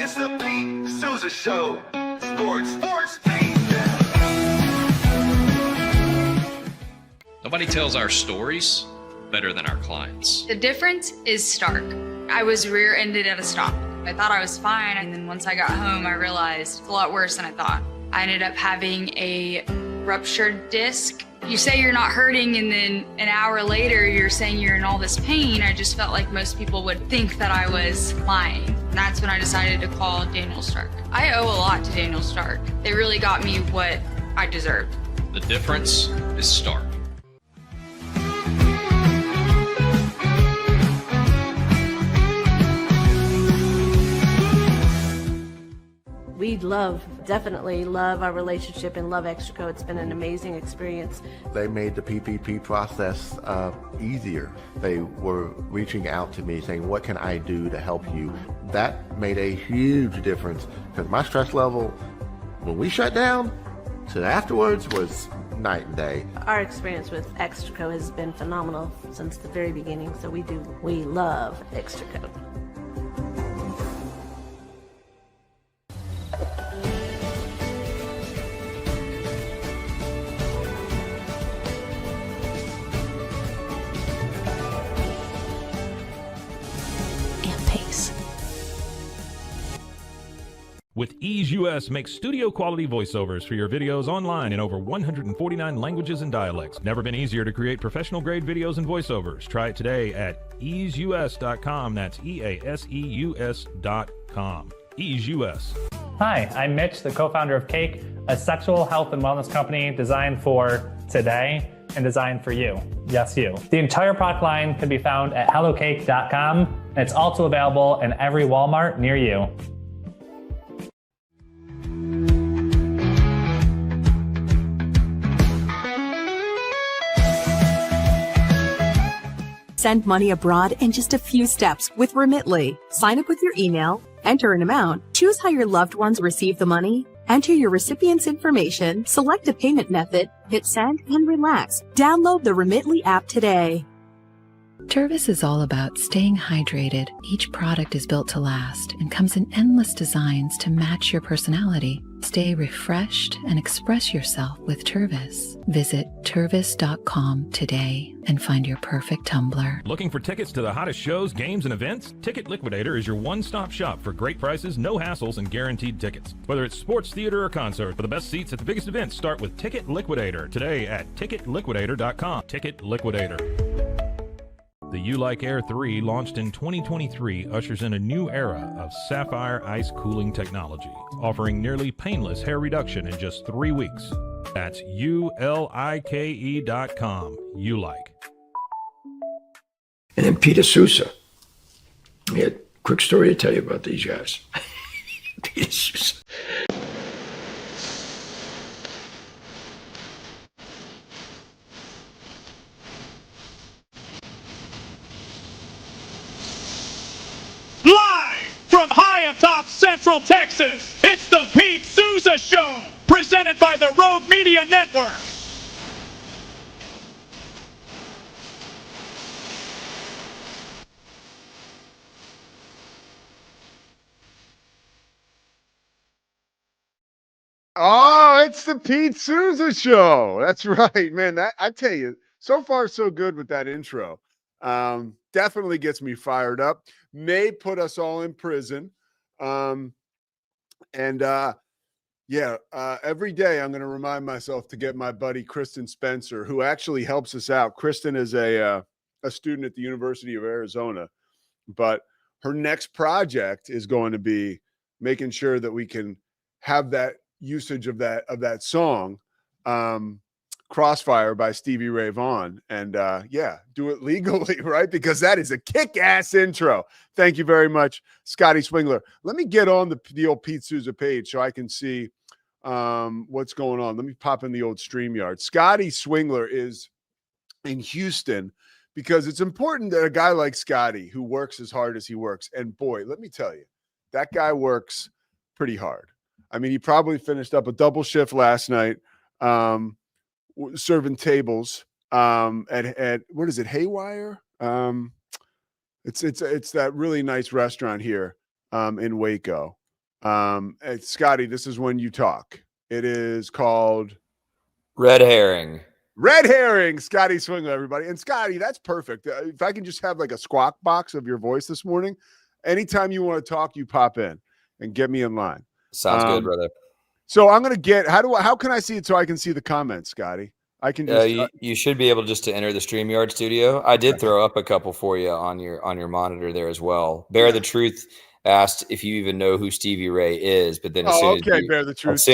It's the Pete Sousa Show. Sports, Pete. Nobody tells our stories better than our clients. The difference is stark. I was rear-ended at a stop. I thought I was fine, and then once I got home, I realized it's a lot worse than I thought. I ended up having a ruptured disc. You say you're not hurting, and then an hour later, you're saying you're in all this pain. I just felt like most people would think that I was lying. And that's when I decided to call Daniel Stark. I owe a lot to Daniel Stark. They really got me what I deserved. The difference is stark. We definitely love our relationship and love Extraco. It's been an amazing experience. They made the PPP process easier. They were reaching out to me saying, what can I do to help you? That made a huge difference because my stress level, when we shut down, to afterwards was night and day. Our experience with Extraco has been phenomenal since the very beginning, so we love Extraco. With Ease US makes studio quality voiceovers for your videos online in over 149 languages and dialects. Never been easier to create professional grade videos and voiceovers. Try it today at easeus.com. That's EASEUS.com. Ease US. Hi, I'm Mitch, the co-founder of Cake, a sexual health and wellness company designed for today and designed for you. Yes, you. The entire product line can be found at hellocake.com, and it's also available in every Walmart near you. Send money abroad in just a few steps with Remitly. Sign up with your email, enter an amount, choose how your loved ones receive the money, enter your recipient's information, select a payment method, hit send, and relax. Download the Remitly app today. Tervis is all about staying hydrated. Each product is built to last and comes in endless designs to match your personality. Stay refreshed and express yourself with Tervis. Visit tervis.com today and find your perfect tumbler. Looking for tickets to the hottest shows, games, and events? Ticket Liquidator is your one-stop shop for great prices, no hassles, and guaranteed tickets. Whether it's sports, theater, or concert, for the best seats at the biggest events, start with Ticket Liquidator today at ticketliquidator.com. Ticket Liquidator. The You Like Air 3, launched in 2023, ushers in a new era of sapphire ice cooling technology, offering nearly painless hair reduction in just 3 weeks. That's ULIKE.com. You like. And then Peter Sousa. He had a quick story to tell you about these guys. Peter Sousa. From high atop Central Texas, it's the Pete Sousa Show, presented by the Rogue Media Network. Oh, it's the Pete Sousa Show. That's right, man. I tell you, so far so good with that intro. Definitely gets me fired up. May put us all in prison. Every day I'm going to remind myself to get my buddy Kristen Spencer, who actually helps us out. Kristen is a student at the University of Arizona, but her next project is going to be making sure that we can have that usage of that song, Crossfire by Stevie Ray Vaughan, and do it legally, right? Because that is a kick-ass intro. Thank you very much, Scotty Swingler. Let me get on the old Pete Sousa page so I can see what's going on. Let me pop in the old StreamYard. Scotty Swingler is in Houston because it's important that a guy like Scotty, who works as hard as he works, and boy, let me tell you, that guy works pretty hard. I mean, he probably finished up a double shift last night, serving tables at what is it, Haywire? It's that really nice restaurant here in Waco. Scotty, this is when you talk. It is called Red Herring. Red Herring, Scotty Swingler, everybody. And Scotty, that's perfect. If I can just have like a squawk box of your voice this morning, anytime you want to talk, you pop in and get me in line. Sounds good, brother. So I'm going to get, how can I see it so I can see the comments, Scotty? I can just, you should be able just to enter the StreamYard studio. I did throw up a couple for you on your monitor there as well. Bear the Truth asked if you even know who Stevie Ray is, but then Bear the Truth.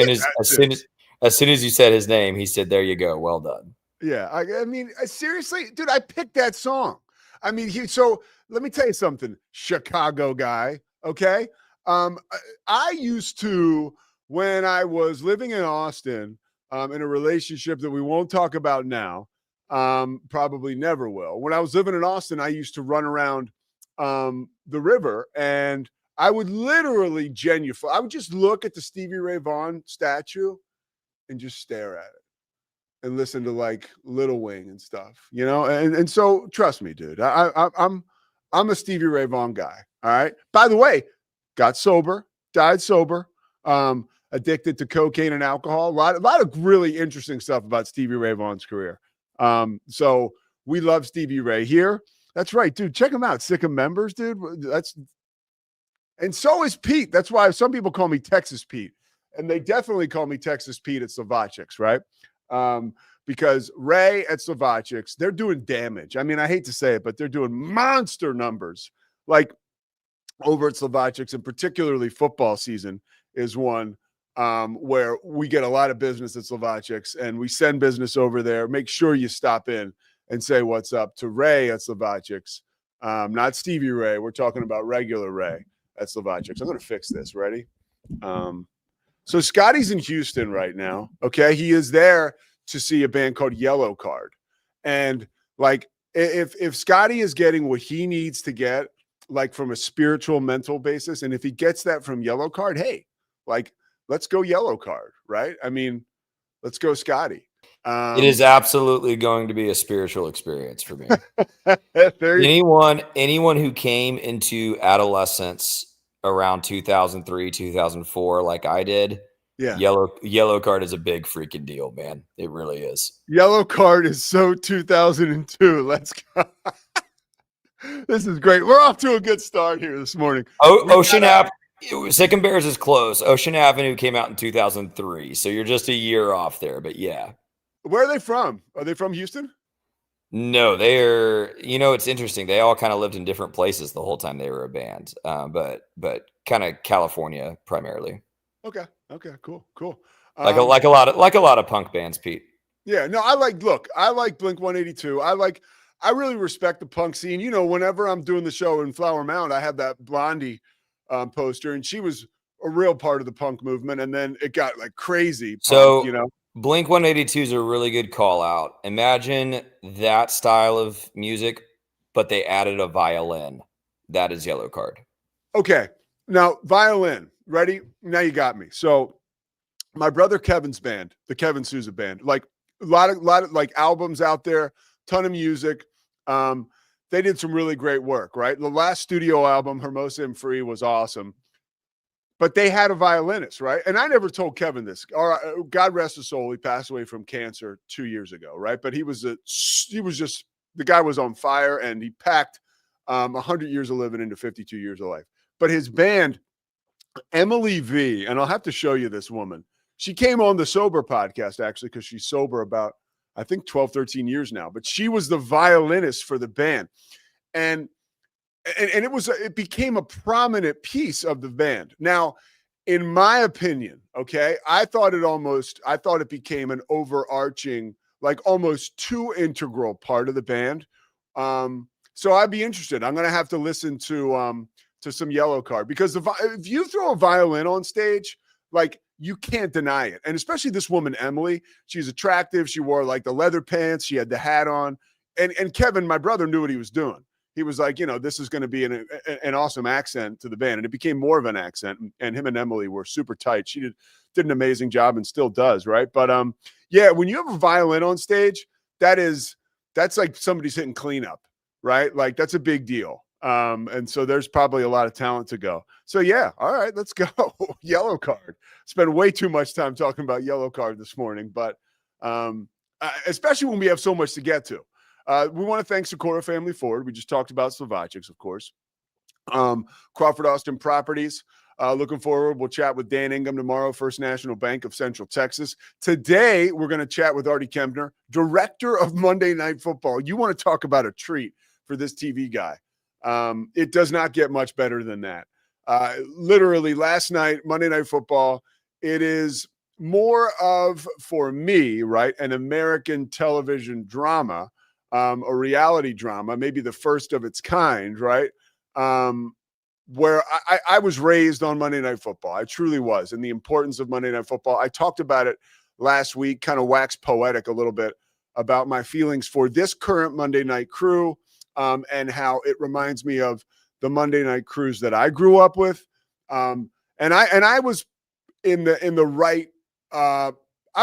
As soon as you said his name, he said, "There you go, well done." Yeah, I mean, seriously, dude, I picked that song. I mean, so let me tell you something, Chicago guy. Okay, I used to, when I was living in Austin, in a relationship that we won't talk about now, probably never will. When I was living in Austin, I used to run around the river, and I would literally I would just look at the Stevie Ray Vaughan statue and just stare at it and listen to like Little Wing and stuff, you know? And so trust me, dude, I'm a Stevie Ray Vaughan guy. All right. By the way, got sober, died sober, addicted to cocaine and alcohol. A lot of really interesting stuff about Stevie Ray Vaughan's career. So we love Stevie Ray here. That's right, dude. Check him out. Sick of Members, dude. And so is Pete. That's why some people call me Texas Pete. And they definitely call me Texas Pete at Slovakics, right? Because Ray at Slovakics, they're doing damage. I mean, I hate to say it, but they're doing monster numbers. Like over at Slovakics, and particularly football season is one where we get a lot of business at Slovakics, and we send business over there. Make sure you stop in and say what's up to Ray at Slovakics. Not Stevie Ray. We're talking about regular Ray at Slovakics. I'm going to fix this. Ready? So Scotty's in Houston right now. Okay. He is there to see a band called Yellow Card. And like, if Scotty is getting what he needs to get, like from a spiritual, mental basis, and if he gets that from Yellow Card, hey, like, let's go Yellow Card, right? I mean, let's go Scotty. It is absolutely going to be a spiritual experience for me. Anyone who came into adolescence around 2003, 2004, like I did, Yellow Card is a big freaking deal, man. It really is. Yellow Card is so 2002. Let's go. This is great. We're off to a good start here this morning. Ocean Ave, Sick and Bears is close. Ocean Avenue came out in 2003, so you're just a year off there. But yeah, where are they from? Are they from Houston? No, they're. You know, it's interesting. They all kind of lived in different places the whole time they were a band, but kind of California primarily. Okay. Cool. Like a lot of punk bands, Pete. Yeah. No, I like Blink 182. I really respect the punk scene. You know, whenever I'm doing the show in Flower Mound, I have that Blondie poster, and she was a real part of the punk movement. And then it got like crazy. Punk, so, you know, Blink 182 is a really good call out. Imagine that style of music, but they added a violin. That is Yellow Card. Okay. Now, violin. Ready? Now you got me. So my brother Kevin's band, the Kevin Sousa band, like a lot of like albums out there, ton of music. They did some really great work, right? The last studio album, Hermosa and Free, was awesome. But they had a violinist, right? And I never told Kevin this. God rest his soul. He passed away from cancer 2 years ago, right? But the guy was on fire, and he packed 100 years of living into 52 years of life. But his band, Emily V, and I'll have to show you this woman. She came on the Sober podcast, actually, because she's sober about, I think, 12, 13 years now. But she was the violinist for the band. And it became a prominent piece of the band. Now, in my opinion, okay, I thought it became an overarching, like almost too integral part of the band. So I'd be interested. I'm going to have to listen to some Yellow Card, because if you throw a violin on stage, like, you can't deny it. And especially this woman, Emily, she's attractive. She wore like the leather pants. She had the hat on. And Kevin, my brother, knew what he was doing. He was like, you know, this is going to be an awesome accent to the band. And it became more of an accent. And him and Emily were super tight. She did an amazing job and still does, right? But yeah, when you have a violin on stage, that's like somebody's hitting cleanup, right? Like, that's a big deal. And so there's probably a lot of talent to go. So yeah, all right, let's go. Yellow card. Spent way too much time talking about yellow card this morning, but especially when we have so much to get to. We want to thank Sikora Family Ford. We just talked about Slovakics, of course. Crawford Austin Properties. Looking forward. We'll chat with Dan Ingham tomorrow, First National Bank of Central Texas. Today, we're going to chat with Arty Kempner, director of Monday Night Football. You want to talk about a treat for this TV guy. It does not get much better than that. Literally last night, Monday Night Football, it is more of, for me, right, an American television drama, a reality drama, maybe the first of its kind, right? Where I was raised on Monday Night Football. I truly was. And the importance of Monday Night Football. I talked about it last week, kind of waxed poetic a little bit about my feelings for this current Monday Night crew, and how it reminds me of the Monday Night crews that I grew up with. And I was in the right, I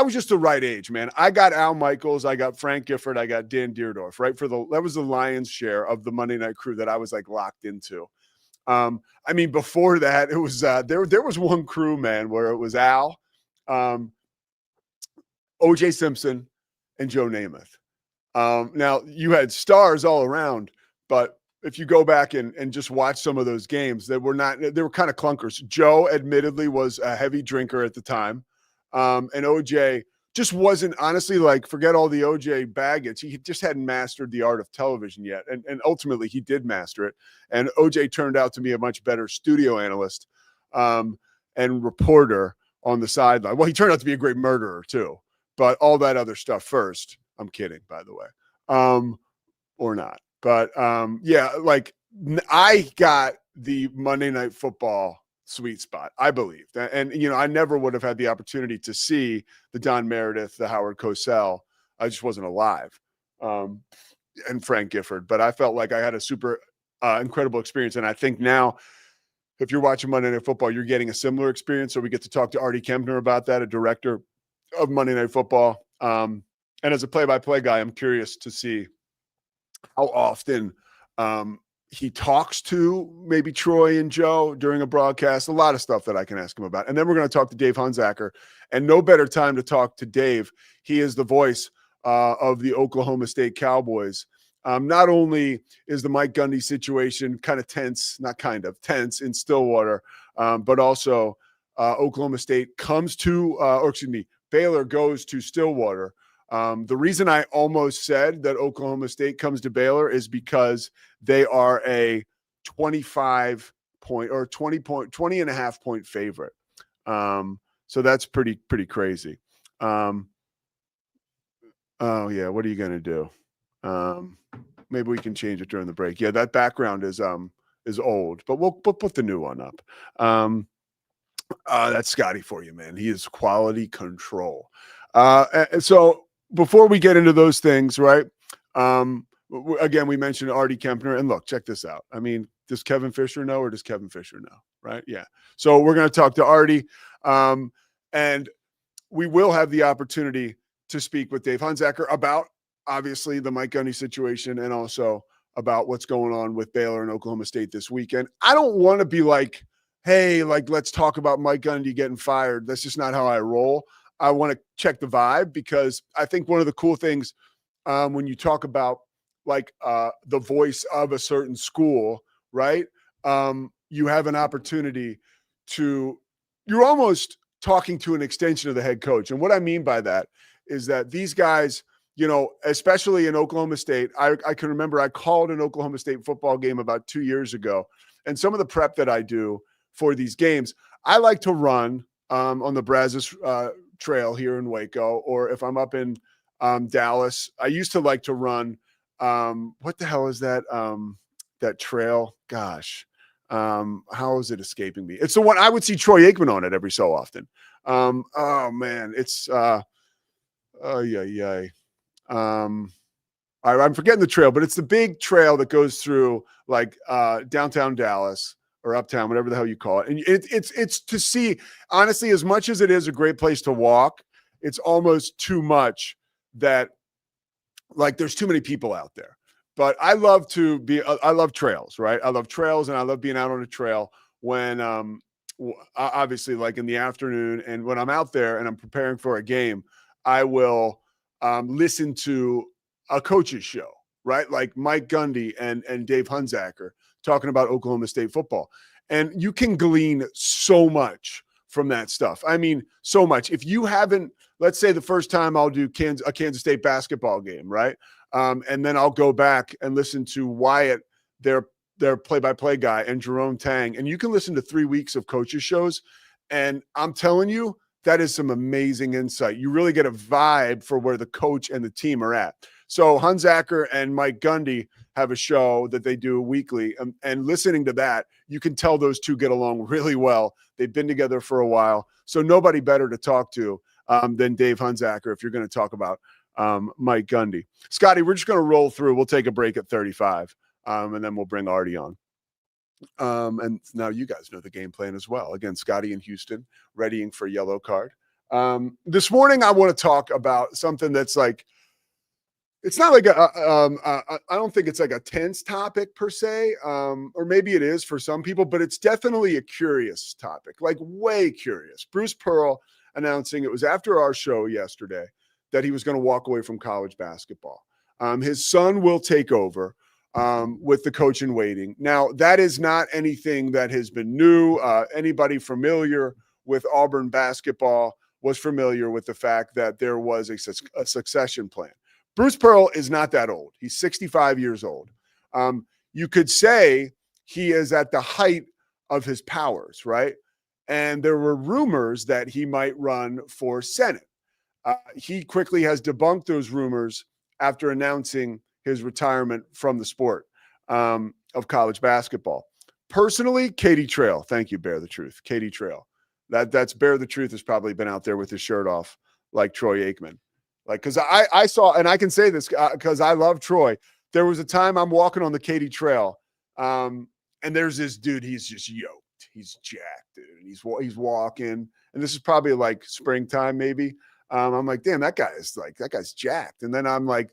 was just the right age, man. I got Al Michaels, I got Frank Gifford, I got Dan Deerdorf, right? That was the lion's share of the Monday Night crew that I was like locked into. I mean, before that, it was there was one crew, man, where it was Al, O.J. Simpson, and Joe Namath. Now you had stars all around, but if you go back and just watch some of those games, they were kind of clunkers. Joe admittedly was a heavy drinker at the time. And OJ just wasn't, honestly, like, forget all the OJ baggage. He just hadn't mastered the art of television yet. And ultimately he did master it. And OJ turned out to be a much better studio analyst and reporter on the sideline. Well, he turned out to be a great murderer too, but all that other stuff first. I'm kidding, by the way. Or not. But yeah, like I got the Monday Night Football sweet spot, I believe. And, you know, I never would have had the opportunity to see the Don Meredith, the Howard Cosell. I just wasn't alive. And Frank Gifford. But I felt like I had a super incredible experience. And I think now, if you're watching Monday Night Football, you're getting a similar experience. So we get to talk to Arty Kempner about that, a director of Monday Night Football. And as a play-by-play guy, I'm curious to see how often he talks to maybe Troy and Joe during a broadcast. A lot of stuff that I can ask him about. And then we're going to talk to Dave Hunzicker. And no better time to talk to Dave. He is the voice of the Oklahoma State Cowboys. Not only is the Mike Gundy situation kind of tense, not kind of, tense in Stillwater, but also Oklahoma State Baylor goes to Stillwater. The reason I almost said that Oklahoma State comes to Baylor is because they are a 20 and a half point favorite. So that's pretty crazy. Oh yeah. What are you going to do? Maybe we can change it during the break. Yeah. That background is old, but we'll put the new one up. That's Scotty for you, man. He is quality control. And so before we get into those things, right? Again, we mentioned Arty Kempner, and look, check this out. I mean, does Kevin Fisher know, or does Kevin Fisher know? Right? Yeah. So we're going to talk to Arty, and we will have the opportunity to speak with Dave Hunzicker about, obviously, the Mike Gundy situation, and also about what's going on with Baylor and Oklahoma State this weekend. I don't want to be like, hey, like, let's talk about Mike Gundy getting fired. That's just not how I roll. I want to check the vibe, because I think one of the cool things when you talk about like the voice of a certain school, right? You have an opportunity you're almost talking to an extension of the head coach. And what I mean by that is that these guys, you know, especially in Oklahoma State, I can remember I called an Oklahoma State football game about 2 years ago. And some of the prep that I do for these games, I like to run on the Brazos Trail here in Waco, or if I'm up in Dallas, I used to like to run. What the hell is that? That trail? Gosh, how is it escaping me? It's the one I would see Troy Aikman on it every so often. Oh man, it's I'm forgetting the trail, but it's the big trail that goes through like downtown Dallas or uptown, whatever the hell you call it. And it's to see, honestly, as much as it is a great place to walk, it's almost too much that, like, there's too many people out there. But I love trails, right? I love trails, and I love being out on a trail when, obviously, like in the afternoon, and when I'm out there and I'm preparing for a game, I will listen to a coach's show, right? Like Mike Gundy and Dave Hunziker talking about Oklahoma State football. And you can glean so much from that stuff. I mean, so much. If you haven't, let's say the first time I'll do a Kansas State basketball game, right? And then I'll go back and listen to Wyatt, their play-by-play guy, and Jerome Tang. And you can listen to 3 weeks of coaches shows. And I'm telling you, that is some amazing insight. You really get a vibe for where the coach and the team are at. So Hunziker and Mike Gundy have a show that they do weekly. And listening to that, you can tell those two get along really well. They've been together for a while. So nobody better to talk to than Dave Hunziker if you're going to talk about Mike Gundy. Scotty, we're just going to roll through. We'll take a break at 35, and then we'll bring Artie on. And now you guys know the game plan as well. Again, Scotty in Houston, readying for yellow card. This morning, I want to talk about something that's like, it's not like I don't think it's like a tense topic per se, or maybe it is for some people, but it's definitely a curious topic, like way curious. Bruce Pearl announcing, it was after our show yesterday, that he was going to walk away from college basketball. His son will take over with the coach in waiting. Now, that is not anything that has been new. Anybody familiar with Auburn basketball was familiar with the fact that there was a succession plan. Bruce Pearl is not that old. He's 65 years old. You could say he is at the height of his powers, right? And there were rumors that he might run for Senate. He quickly has debunked those rumors after announcing his retirement from the sport of college basketball. Personally, Katie Trail. Thank you, Bear the Truth. Katie Trail. That's Bear the Truth has probably been out there with his shirt off like Troy Aikman. Like, because I saw, and I can say this because I love Troy. There was a time I'm walking on the Katy Trail, and there's this dude. He's just yoked. He's jacked, dude. And he's walking, and this is probably like springtime, maybe. I'm like, damn, that guy's jacked. And then I'm like,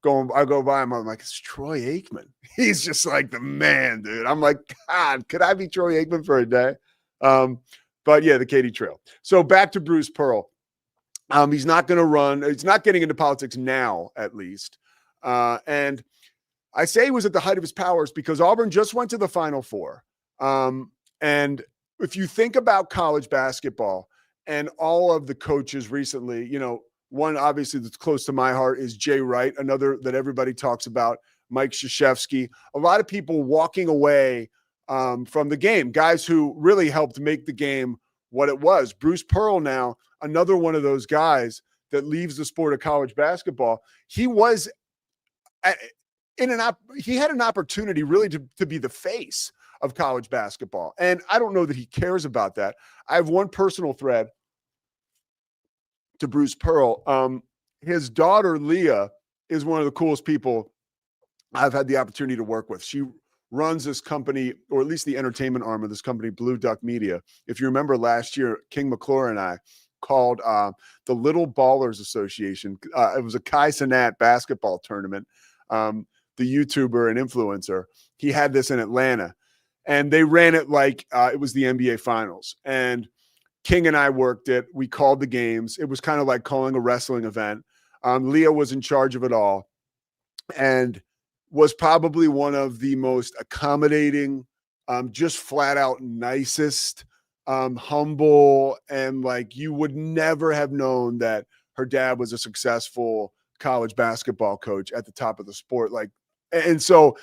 I go by him. I'm like, it's Troy Aikman. He's just like the man, dude. I'm like, God, could I be Troy Aikman for a day? But yeah, the Katy Trail. So back to Bruce Pearl. He's not going to run. He's not getting into politics now, at least. And I say he was at the height of his powers because Auburn just went to the Final Four. And if you think about college basketball and all of the coaches recently, one obviously that's close to my heart is Jay Wright, another that everybody talks about, Mike Krzyzewski. A lot of people walking away from the game, guys who really helped make the game what it was. Bruce Pearl now, another one of those guys that leaves the sport of college basketball. He was he had an opportunity really to be the face of college basketball. And I don't know that he cares about that. I have one personal thread to Bruce Pearl. His daughter, Leah, is one of the coolest people I've had the opportunity to work with. She runs this company, or at least the entertainment arm of this company, Blue Duck Media. If you remember last year, King McClure and I called the Little Ballers Association. It was a Kai Cenat basketball tournament. The YouTuber and influencer, he had this in Atlanta, and they ran it like it was the NBA Finals. And King and I worked it. We called the games. It was kind of like calling a wrestling event. Leah was in charge of it all, and was probably one of the most accommodating, just flat out nicest, humble, and like you would never have known that her dad was a successful college basketball coach at the top of the sport. Like, and so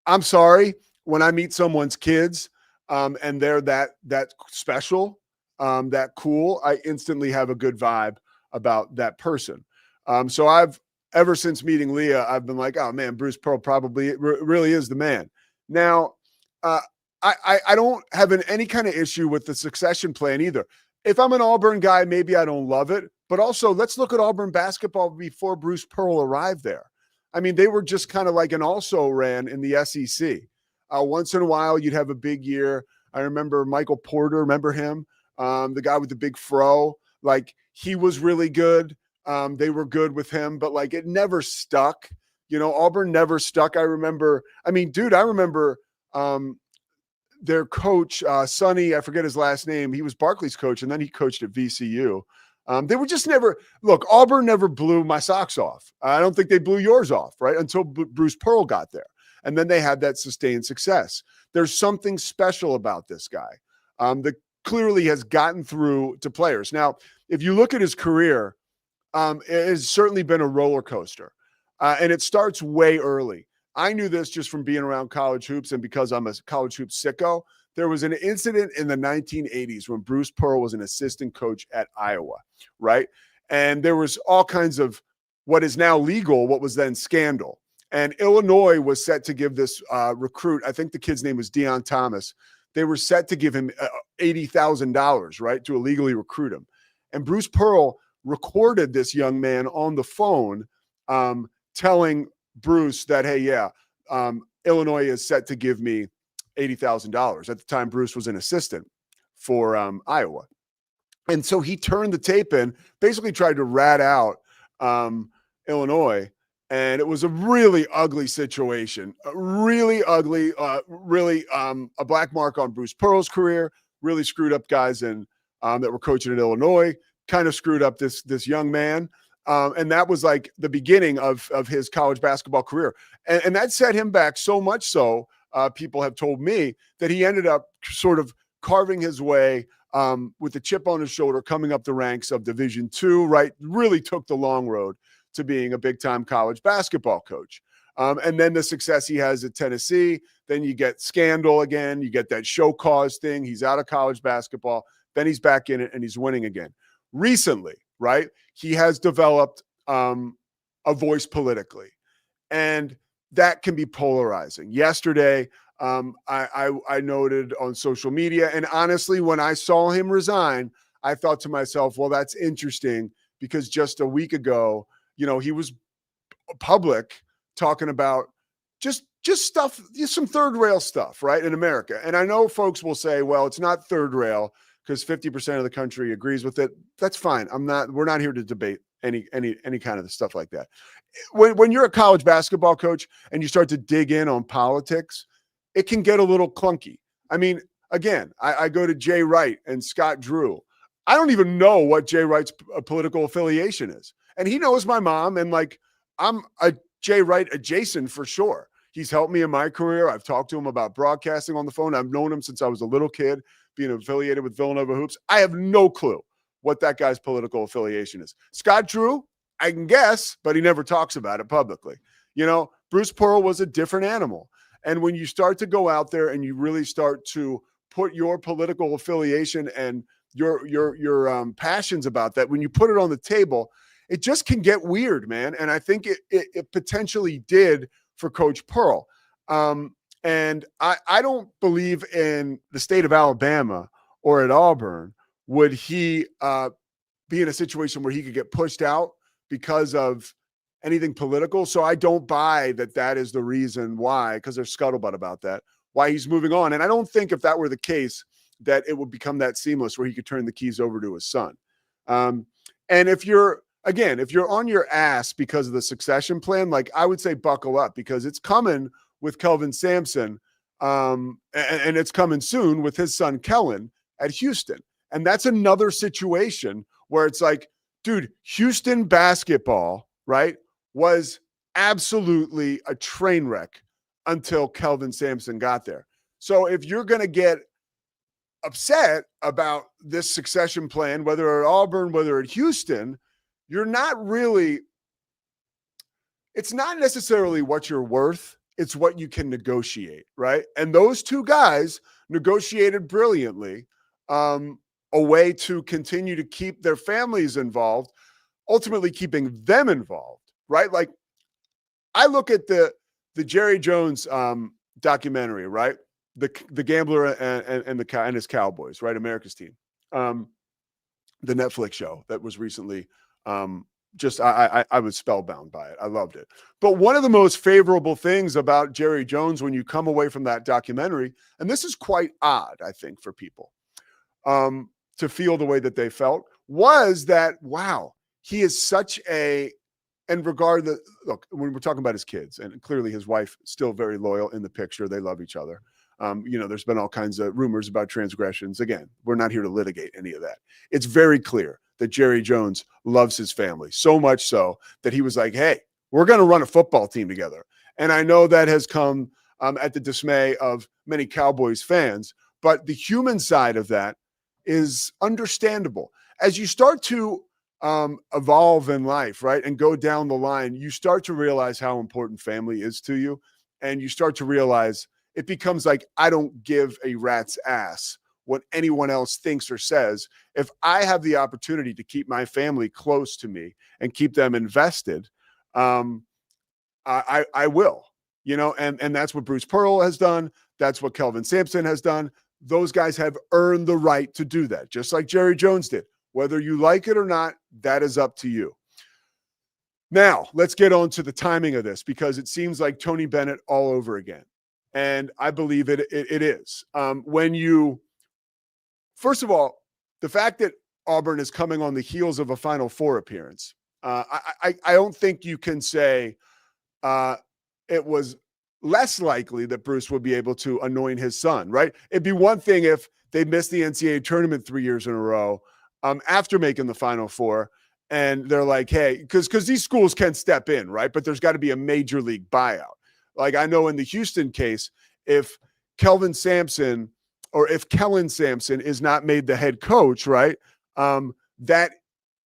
I'm sorry when I meet someone's kids and they're that special, that cool, I instantly have a good vibe about that person. So ever since meeting Leah, I've been like, oh man, Bruce Pearl probably really is the man. Now, I don't have any kind of issue with the succession plan either. If I'm an Auburn guy, maybe I don't love it, but also let's look at Auburn basketball before Bruce Pearl arrived there. I mean, they were just kind of like an also-ran in the SEC. Once in a while, you'd have a big year. I remember Michael Porter, remember him? The guy with the big fro, like he was really good. They were good with him, but like it never stuck. Auburn never stuck. I remember their coach, Sonny, I forget his last name. He was Barkley's coach, and then he coached at VCU. They were just never – look, Auburn never blew my socks off. I don't think they blew yours off, right, until Bruce Pearl got there. And then they had that sustained success. There's something special about this guy that clearly has gotten through to players. Now, if you look at his career, it has certainly been a roller coaster, and it starts way early. I knew this just from being around college hoops, and because I'm a college hoops sicko. There was an incident in the 1980s when Bruce Pearl was an assistant coach at Iowa, right? And there was all kinds of what is now legal, what was then scandal. And Illinois was set to give this recruit, I think the kid's name was Deion Thomas. They were set to give him $80,000, right, to illegally recruit him. And Bruce Pearl recorded this young man on the phone telling Bruce that, hey, Illinois is set to give me $80,000. At the time, Bruce was an assistant for Iowa. And so he turned the tape in, basically tried to rat out Illinois. And it was a really ugly situation, really ugly, a black mark on Bruce Pearl's career, really screwed up guys that were coaching at Illinois, kind of screwed up this young man. And that was like the beginning of his college basketball career. And that set him back so much so, people have told me, that he ended up sort of carving his way with a chip on his shoulder, coming up the ranks of Division II, right? Really took the long road to being a big-time college basketball coach. And then the success he has at Tennessee, then you get scandal again, you get that show cause thing, he's out of college basketball, then he's back in it and he's winning again. Recently, right, he has developed a voice politically, and that can be polarizing. Yesterday, I noted on social media, and honestly, when I saw him resign, I thought to myself, well, that's interesting, because just a week ago, he was public talking about just stuff, some third rail stuff, right, in America. And I know folks will say, well, it's not third rail because 50% of the country agrees with it. That's fine. We're not here to debate any kind of stuff like that. When you're a college basketball coach and you start to dig in on politics, it can get a little clunky. I mean, again, I go to Jay Wright and Scott Drew. I don't even know what Jay Wright's political affiliation is. And he knows my mom, and like, I'm a Jay Wright adjacent for sure. He's helped me in my career. I've talked to him about broadcasting on the phone. I've known him since I was a little kid, being affiliated with Villanova Hoops. I have no clue what that guy's political affiliation is. Scott Drew, I can guess, but he never talks about it publicly. Bruce Pearl was a different animal. And when you start to go out there and you really start to put your political affiliation and your passions about that, when you put it on the table, it just can get weird, man. And I think it potentially did for Coach Pearl. And I don't believe in the state of Alabama or at Auburn would he be in a situation where he could get pushed out because of anything political. So I don't buy that is the reason why, because there's scuttlebutt about that, why he's moving on. And I don't think if that were the case that it would become that seamless where he could turn the keys over to his son. And if you're on your ass because of the succession plan, like, I would say buckle up, because it's coming with Kelvin Sampson, and it's coming soon with his son Kellen at Houston. And that's another situation where it's like, dude, Houston basketball, right, was absolutely a train wreck until Kelvin Sampson got there. So if you're going to get upset about this succession plan, whether at Auburn, whether at Houston, you're not really, it's not necessarily what you're worth. It's what you can negotiate, right? And those two guys negotiated brilliantly a way to continue to keep their families involved, ultimately keeping them involved, right? Like, I look at the Jerry Jones documentary, right? The Gambler and his Cowboys, right? America's Team, the Netflix show that was recently I was spellbound by it. I loved it. But one of the most favorable things about Jerry Jones when you come away from that documentary, and this is quite odd, I think, for people to feel the way that they felt, was that, wow, he is such a and regardless, look, when we're talking about his kids, and clearly his wife still very loyal in the picture. They love each other. There's been all kinds of rumors about transgressions. Again, we're not here to litigate any of that. It's very clear that Jerry Jones loves his family, so much so that he was like, hey, we're going to run a football team together. And I know that has come at the dismay of many Cowboys fans, but the human side of that is understandable. As you start to evolve in life, right, and go down the line, you start to realize how important family is to you. And you start to realize it becomes like, I don't give a rat's ass what anyone else thinks or says. If I have the opportunity to keep my family close to me and keep them invested, I will, and that's what Bruce Pearl has done. That's what Kelvin Sampson has done. Those guys have earned the right to do that, just like Jerry Jones did. Whether you like it or not, that is up to you. Now, let's get on to the timing of this, because it seems like Tony Bennett all over again. And I believe it is. First of all, the fact that Auburn is coming on the heels of a Final Four appearance, I don't think you can say it was less likely that Bruce would be able to anoint his son, right? It'd be one thing if they missed the NCAA tournament 3 years in a row after making the Final Four, and they're like, hey, because these schools can step in, right? But there's got to be a major league buyout. Like I know in the Houston case, if Kellen Sampson is not made the head coach, right, that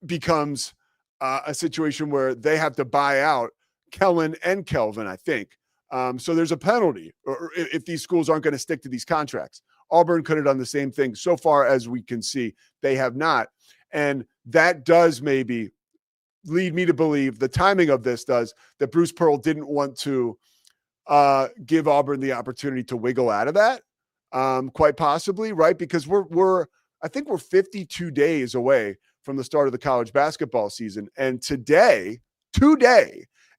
becomes a situation where they have to buy out Kellen and Kelvin, I think. So there's a penalty or if these schools aren't going to stick to these contracts. Auburn could have done the same thing. So far as we can see, they have not. And that does maybe lead me to believe, the timing of this does, that Bruce Pearl didn't want to give Auburn the opportunity to wiggle out of that, quite possibly, right? Because I think we're 52 days away from the start of the college basketball season. And today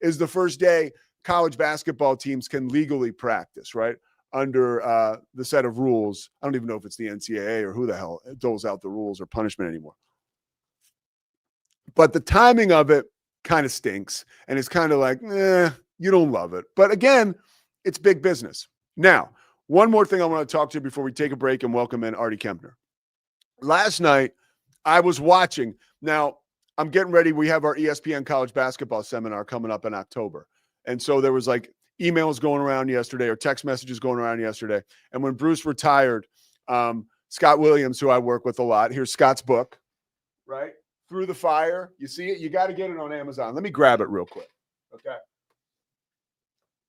is the first day college basketball teams can legally practice, right? Under the set of rules. I don't even know if it's the NCAA or who the hell doles out the rules or punishment anymore. But the timing of it kind of stinks. And it's kind of like, you don't love it. But again, it's big business. Now, one more thing I want to talk to you before we take a break and welcome in Arty Kempner. Last night, I was watching. Now, I'm getting ready. We have our ESPN college basketball seminar coming up in October. And so there was like emails going around yesterday or text messages going around yesterday. And when Bruce retired, Scott Williams, who I work with a lot, here's Scott's book, right? Through the Fire. You see it? You got to get it on Amazon. Let me grab it real quick. Okay.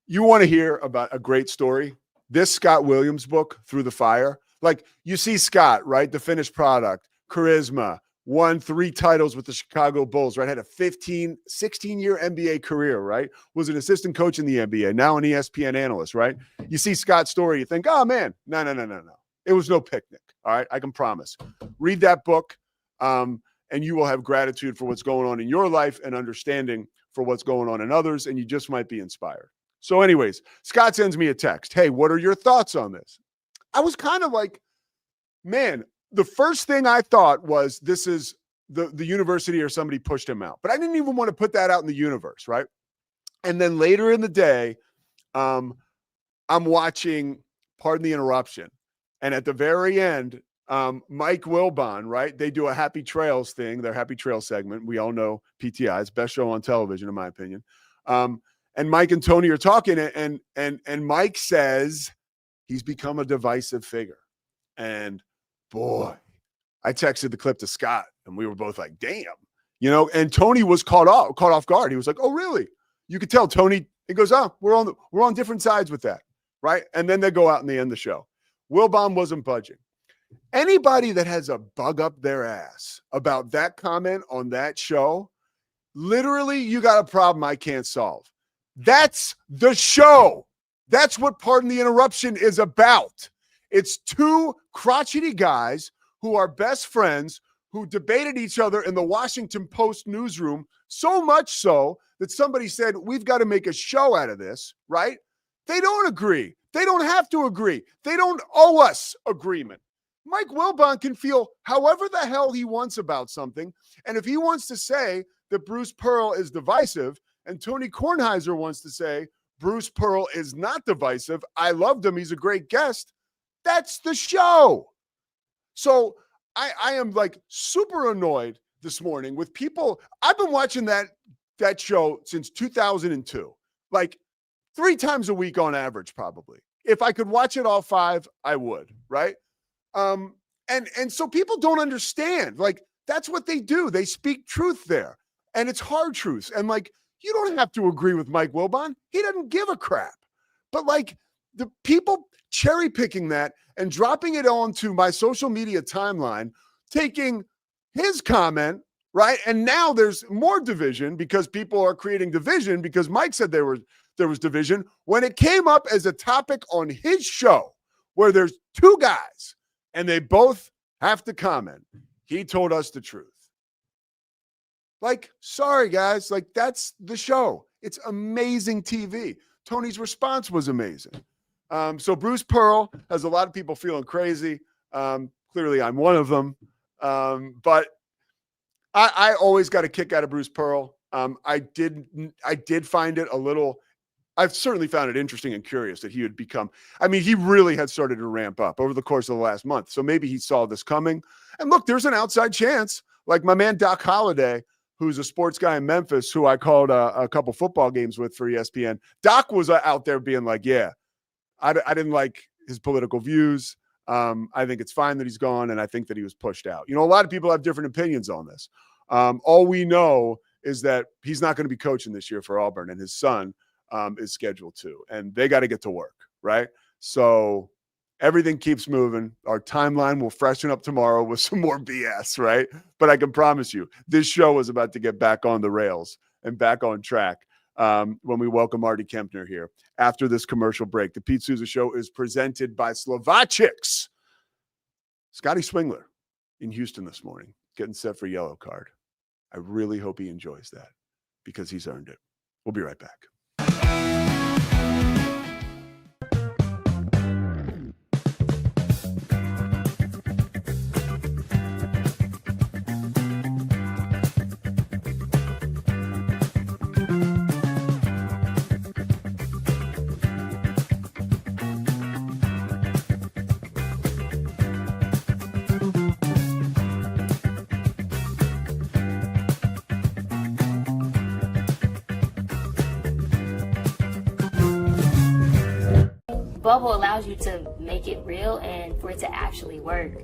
You want to hear about a great story? This Scott Williams book, Through the Fire. Like you see Scott, right? The finished product, charisma, won 3 titles with the Chicago Bulls, right? Had a 16-year NBA career, right? Was an assistant coach in the NBA, now an ESPN analyst, right? You see Scott's story, you think, oh man, no. It was no picnic, all right? I can promise. Read that book, and you will have gratitude for what's going on in your life and understanding for what's going on in others, and you just might be inspired. So anyways, Scott sends me a text. Hey, what are your thoughts on this? I was kind of like, man, the first thing I thought was this is the university or somebody pushed him out. But I didn't even want to put that out in the universe, right? And then later in the day, I'm watching Pardon the Interruption. And at the very end, Mike Wilbon, right? They do a Happy Trails thing, their Happy Trails segment. We all know PTI's best show on television, in my opinion. And Mike and Tony are talking, and Mike says he's become a divisive figure. And boy, I texted the clip to Scott, and we were both like, damn, and Tony was caught off guard. He was like, oh, really? You could tell Tony, he goes, oh, we're on different sides with that, right? And then they go out and they end the show. Wilbon wasn't budging. Anybody that has a bug up their ass about that comment on that show, literally, you got a problem I can't solve. That's the show. That's what Pardon the Interruption is about. It's 2 crotchety guys who are best friends who debated each other in the Washington Post newsroom, so much so that somebody said, we've got to make a show out of this, right? They don't agree. They don't have to agree. They don't owe us agreement. Mike Wilbon can feel however the hell he wants about something. And if he wants to say that Bruce Pearl is divisive, and Tony Kornheiser wants to say Bruce Pearl is not divisive. I loved him. He's a great guest. That's the show. So I am like super annoyed this morning with people. I've been watching that show since 2002, like 3 times a week on average, probably. If I could watch it all 5, I would, right? And so people don't understand. Like, that's what they do. They speak truth there. And it's hard truths. And like, you don't have to agree with Mike Wilbon. He doesn't give a crap. But like, the people cherry picking that and dropping it onto my social media timeline, taking his comment, right? And now there's more division because people are creating division because Mike said there was division when it came up as a topic on his show where there's 2 guys and they both have to comment. He told us the truth. Like, sorry, guys. Like, that's the show. It's amazing TV. Tony's response was amazing. So Bruce Pearl has a lot of people feeling crazy. Clearly, I'm one of them. But I always got a kick out of Bruce Pearl. I did find it a little. I've certainly found it interesting and curious that he would become. I mean, he really had started to ramp up over the course of the last month. So maybe he saw this coming. And look, there's an outside chance. Like my man Doc Holliday, who's a sports guy in Memphis, who I called a couple football games with for ESPN. Doc was out there being like, yeah, I didn't like his political views. I think it's fine that he's gone, and I think that he was pushed out. You know, a lot of people have different opinions on this. All we know is that he's not going to be coaching this year for Auburn, and his son is scheduled to, and they got to get to work, right? So everything keeps moving. Our timeline will freshen up tomorrow with some more BS, right? But I can promise you, this show is about to get back on the rails and back on track when we welcome Arty Kempner here. After this commercial break, the Pete Sousa Show is presented by Slovaceks. Scotty Swingler in Houston this morning, getting set for yellow card. I really hope he enjoys that because he's earned it. We'll be right back. Bubble allows you to make it real and for it to actually work.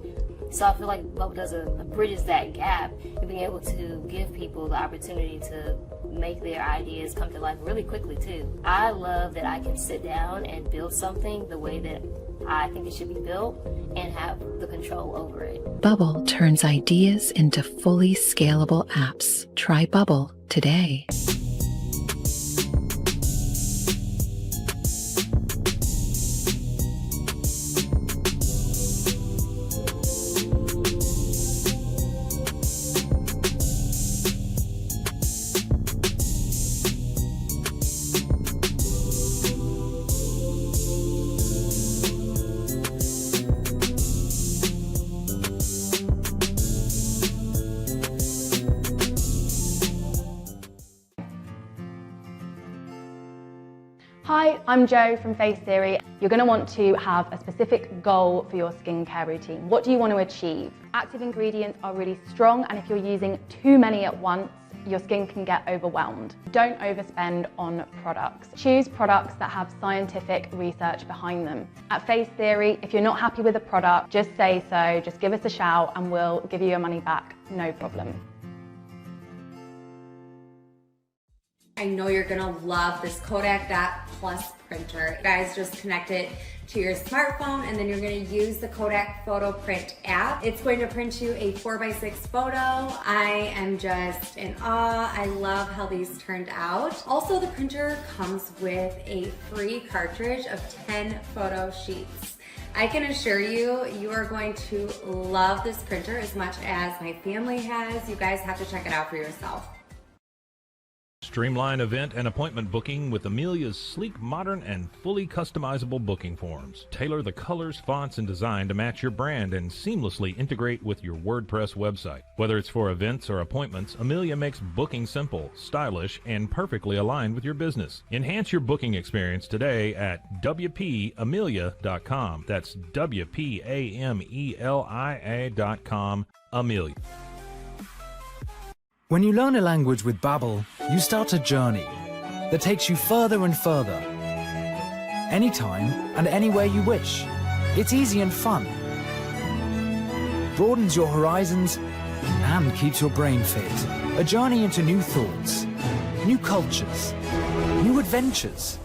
So I feel like Bubble does bridges that gap and being able to give people the opportunity to make their ideas come to life really quickly too. I love that I can sit down and build something the way that I think it should be built and have the control over it. Bubble turns ideas into fully scalable apps. Try Bubble today. Hi, I'm Jo from Face Theory. You're going to want to have a specific goal for your skincare routine. What do you want to achieve? Active ingredients are really strong, and if you're using too many at once, your skin can get overwhelmed. Don't overspend on products. Choose products that have scientific research behind them. At Face Theory, if you're not happy with a product, just say so, just give us a shout and we'll give you your money back, no problem. I know you're gonna love this Kodak Dot Plus printer. You guys just connect it to your smartphone and then you're gonna use the Kodak Photo Print app. It's going to print you a 4x6 photo. I am just in awe. I love how these turned out. Also, the printer comes with a free cartridge of 10 photo sheets. I can assure you, you are going to love this printer as much as my family has. You guys have to check it out for yourself. Streamline event and appointment booking with Amelia's sleek, modern, and fully customizable booking forms. Tailor the colors, fonts, and design to match your brand and seamlessly integrate with your WordPress website. Whether it's for events or appointments, Amelia makes booking simple, stylish, and perfectly aligned with your business. Enhance your booking experience today at WPAmelia.com. That's WPAMELIA.com. Amelia. When you learn a language with Babbel, you start a journey that takes you further and further. Anytime and anywhere you wish. It's easy and fun. Broadens your horizons and keeps your brain fit. A journey into new thoughts, new cultures, new adventures.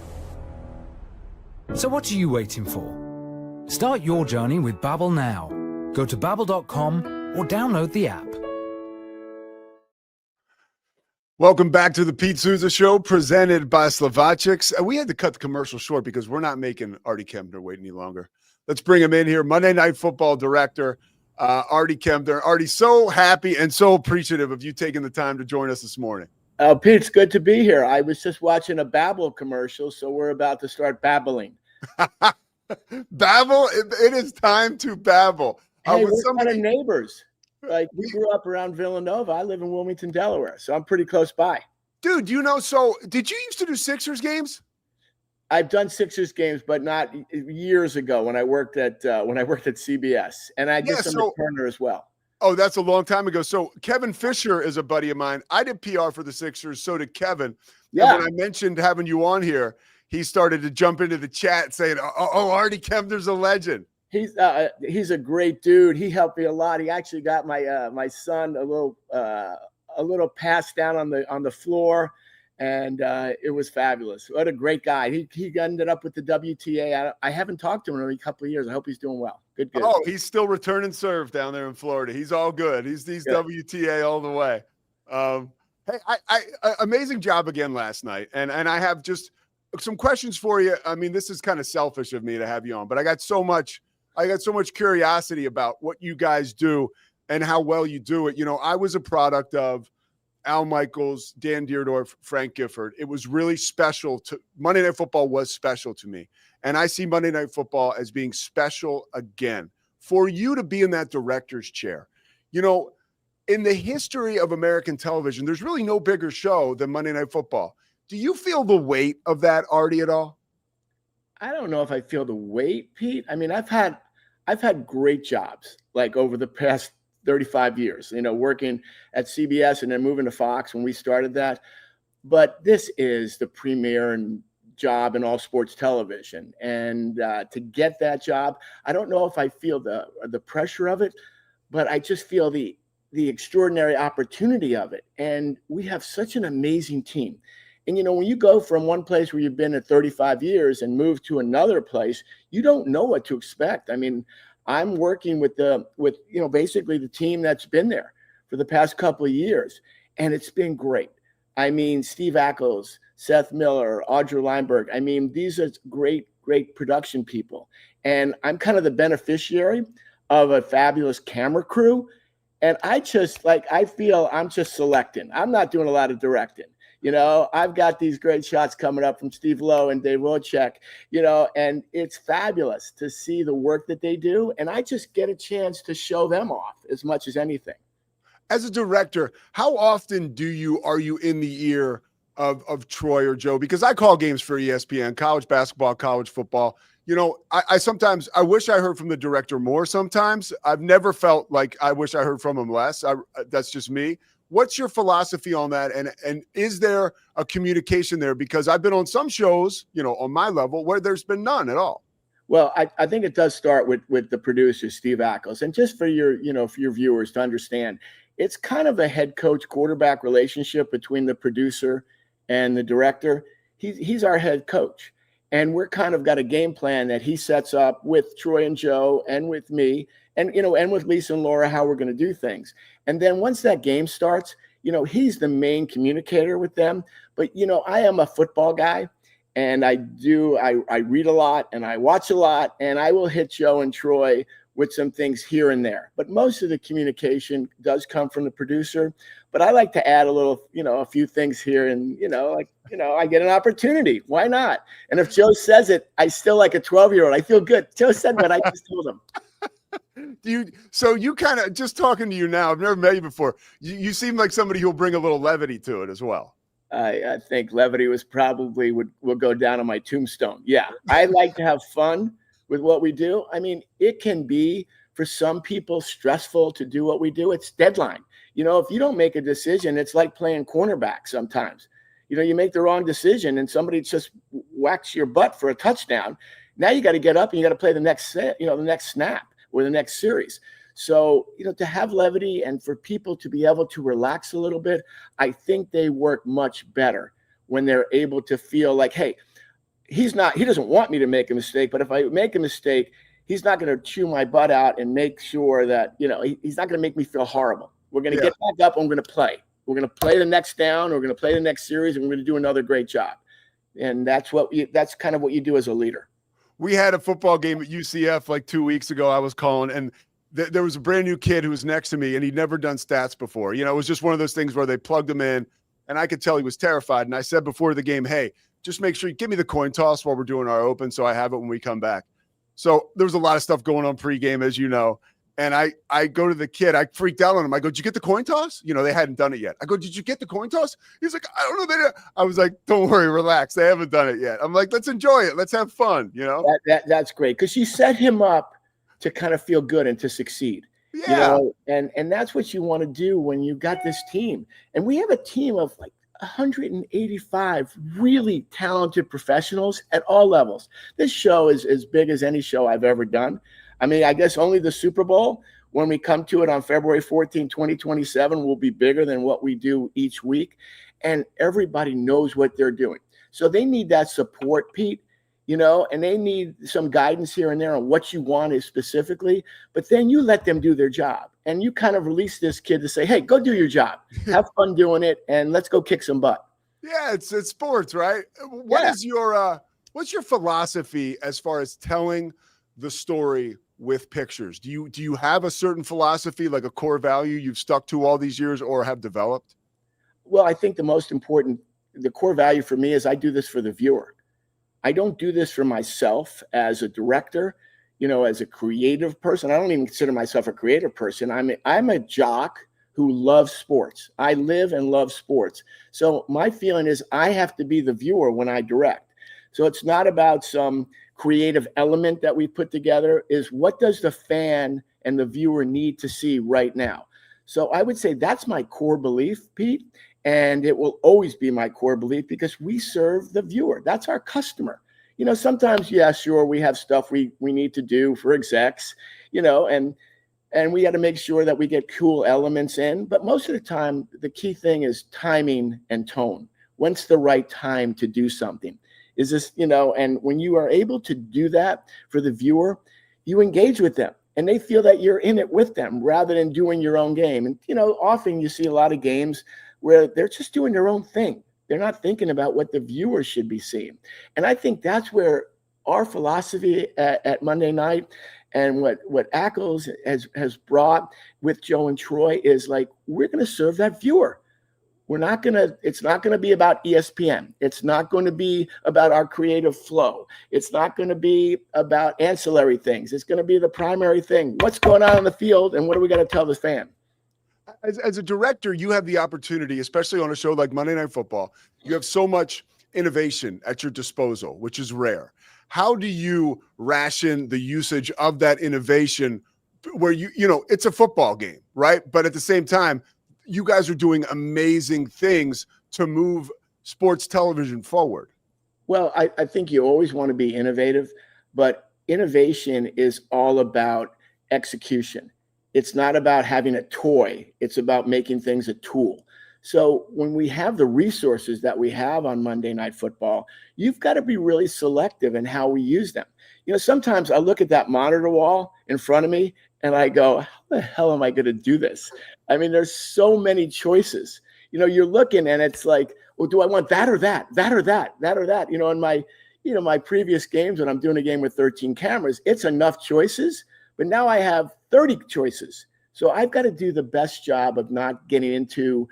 So what are you waiting for? Start your journey with Babbel now. Go to babbel.com or download the app. Welcome back to the Pete Sousa Show, presented by Slovacics. We had to cut the commercial short because we're not making Arty Kempner wait any longer. Let's bring him in here. Monday Night Football director, Arty Kempner. Artie, so happy and so appreciative of you taking the time to join us this morning. Pete, it's good to be here. I was just watching a Babbel commercial, so we're about to start babbling. Babble? It is time to babble. Hey, we're kind of neighbors. Like, we grew up around Villanova. I live in Wilmington, Delaware, so I'm pretty close by. Dude, so did you used to do Sixers games? I've done Sixers games, but not years ago when I worked at CBS, and I did some at Turner as well. Oh, that's a long time ago. So Kevin Fisher is a buddy of mine. I did PR for the Sixers, so did Kevin. Yeah. And when I mentioned having you on here, he started to jump into the chat saying, "Oh, Arty Kempner's a legend." He's a great dude. He helped me a lot. He actually got my son a little pass down on the floor, and it was fabulous. What a great guy. He ended up with the WTA. I haven't talked to him in a couple of years. I hope he's doing well. Good. Oh, he's still return and serve down there in Florida. He's all good. He's WTA all the way. Hey, I amazing job again last night, and I have just some questions for you. I mean, this is kind of selfish of me to have you on, but I got so much curiosity about what you guys do and how well you do it. You know, I was a product of Al Michaels, Dan Deerdorf, Frank Gifford. It was really special Monday Night Football was special to me. And I see Monday Night Football as being special again. For you to be in that director's chair, you know, in the history of American television, there's really no bigger show than Monday Night Football. Do you feel the weight of that, Artie, at all? I don't know if I feel the weight, Pete. I mean, I've had great jobs, like over the past 35 years, you know, working at CBS and then moving to Fox when we started that. But this is the premier job in all sports television. And to get that job, I don't know if I feel the pressure of it, but I just feel the extraordinary opportunity of it. And we have such an amazing team. And, you know, when you go from one place where you've been at 35 years and move to another place, you don't know what to expect. I mean, I'm working with basically the team that's been there for the past couple of years, and it's been great. I mean, Steve Ackles, Seth Miller, Audra Lineberg. I mean, these are great production people. And I'm kind of the beneficiary of a fabulous camera crew. And I feel I'm just selecting. I'm not doing a lot of directing. You know, I've got these great shots coming up from Steve Lowe and Dave Hunziker, you know, and it's fabulous to see the work that they do. And I just get a chance to show them off as much as anything. As a director, how often are you in the ear of Troy or Joe? Because I call games for ESPN, college basketball, college football. You know, I sometimes wish I heard from the director more sometimes. I've never felt like I wish I heard from him less. That's just me. What's your philosophy on that? And is there a communication there? Because I've been on some shows, you know, on my level where there's been none at all. Well, I think it does start with the producer, Steve Ackles. And just for your viewers to understand, it's kind of a head coach quarterback relationship between the producer and the director. He's our head coach. And we're kind of got a game plan that he sets up with Troy and Joe and with me and, you know, and with Lisa and Laura, how we're going to do things. And then once that game starts, you know, he's the main communicator with them. But, you know, I am a football guy and I read a lot and I watch a lot, and I will hit Joe and Troy with some things here and there. But most of the communication does come from the producer. But I like to add a little, a few things here, and I get an opportunity. Why not? And if Joe says it, I still like a 12-year-old. I feel good. Joe said what I just told him. So you kind of, just talking to you now, I've never met you before. You seem like somebody who'll bring a little levity to it as well. I think levity was probably will go down on my tombstone. Yeah, I like to have fun with what we do. I mean, it can be for some people stressful to do what we do. It's deadline. If you don't make a decision, it's like playing cornerback sometimes. You make the wrong decision and somebody just whacks your butt for a touchdown. Now you got to get up and you got to play the next snap or the next series. So, to have levity and for people to be able to relax a little bit, I think they work much better when they're able to feel like, hey, he doesn't want me to make a mistake, but if I make a mistake, he's not going to chew my butt out and make sure that, he's not going to make me feel horrible. We're going to get back up and we're going to play. We're going to play the next down. We're going to play the next series, and we're going to do another great job. And that's kind of what you do as a leader. We had a football game at UCF like 2 weeks ago. I was calling, and there was a brand new kid who was next to me, and he'd never done stats before. It was just one of those things where they plugged him in, and I could tell he was terrified. And I said before the game, hey, just make sure you give me the coin toss while we're doing our open so I have it when we come back. So there was a lot of stuff going on pregame, as you know. And I go to the kid. I freaked out on him. I go, did you get the coin toss? They hadn't done it yet. I go, did you get the coin toss? He's like, I don't know. I was like, don't worry, relax. They haven't done it yet. I'm like, let's enjoy it. Let's have fun, That's great, because you set him up to kind of feel good and to succeed. Yeah. And that's what you want to do when you got this team. And we have a team of like 185 really talented professionals at all levels. This show is as big as any show I've ever done. I mean, I guess only the Super Bowl, when we come to it on February 14, 2027, will be bigger than what we do each week. And everybody knows what they're doing. So they need that support, Pete, and they need some guidance here and there on what you want is specifically. But then you let them do their job. And you kind of release this kid to say, hey, go do your job. Have fun doing it, and let's go kick some butt. Yeah, it's sports, right? What's your philosophy as far as telling the story with pictures? Do you have a certain philosophy, like a core value you've stuck to all these years or have developed? Well, I think the core value for me is I do this for the viewer. I don't do this for myself as a director, as a creative person. I don't even consider myself a creative person. I'm a jock who loves sports. I live and love sports. So my feeling is I have to be the viewer when I direct. So it's not about some creative element that we put together. Is what does the fan and the viewer need to see right now? So I would say that's my core belief, Pete, and it will always be my core belief because we serve the viewer. That's our customer. Sometimes, yeah, sure, we have stuff we need to do for execs, and we got to make sure that we get cool elements in. But most of the time, the key thing is timing and tone. When's the right time to do something? Is this, and when you are able to do that for the viewer, you engage with them and they feel that you're in it with them rather than doing your own game. And, often you see a lot of games where they're just doing their own thing. They're not thinking about what the viewer should be seeing. And I think that's where our philosophy at Monday night and what Ackles has brought with Joe and Troy is like, we're going to serve that viewer. It's not going to be about ESPN. It's not going to be about our creative flow. It's not going to be about ancillary things. It's going to be the primary thing. What's going on the field and what do we got to tell the fan? As a director, you have the opportunity, especially on a show like Monday Night Football, you have so much innovation at your disposal, which is rare. How do you ration the usage of that innovation where it's a football game, right? But at the same time, you guys are doing amazing things to move sports television forward. Well, I think you always want to be innovative, but innovation is all about execution. It's not about having a toy. It's about making things a tool. So when we have the resources that we have on Monday Night Football, you've got to be really selective in how we use them. Sometimes I look at that monitor wall in front of me and I go, how the hell am I going to do this? I mean, there's so many choices. You're looking and it's like, well, do I want that or that, that or that, that or that? In my previous games when I'm doing a game with 13 cameras, it's enough choices. but now I have 30 choices. So I've got to do the best job of not getting into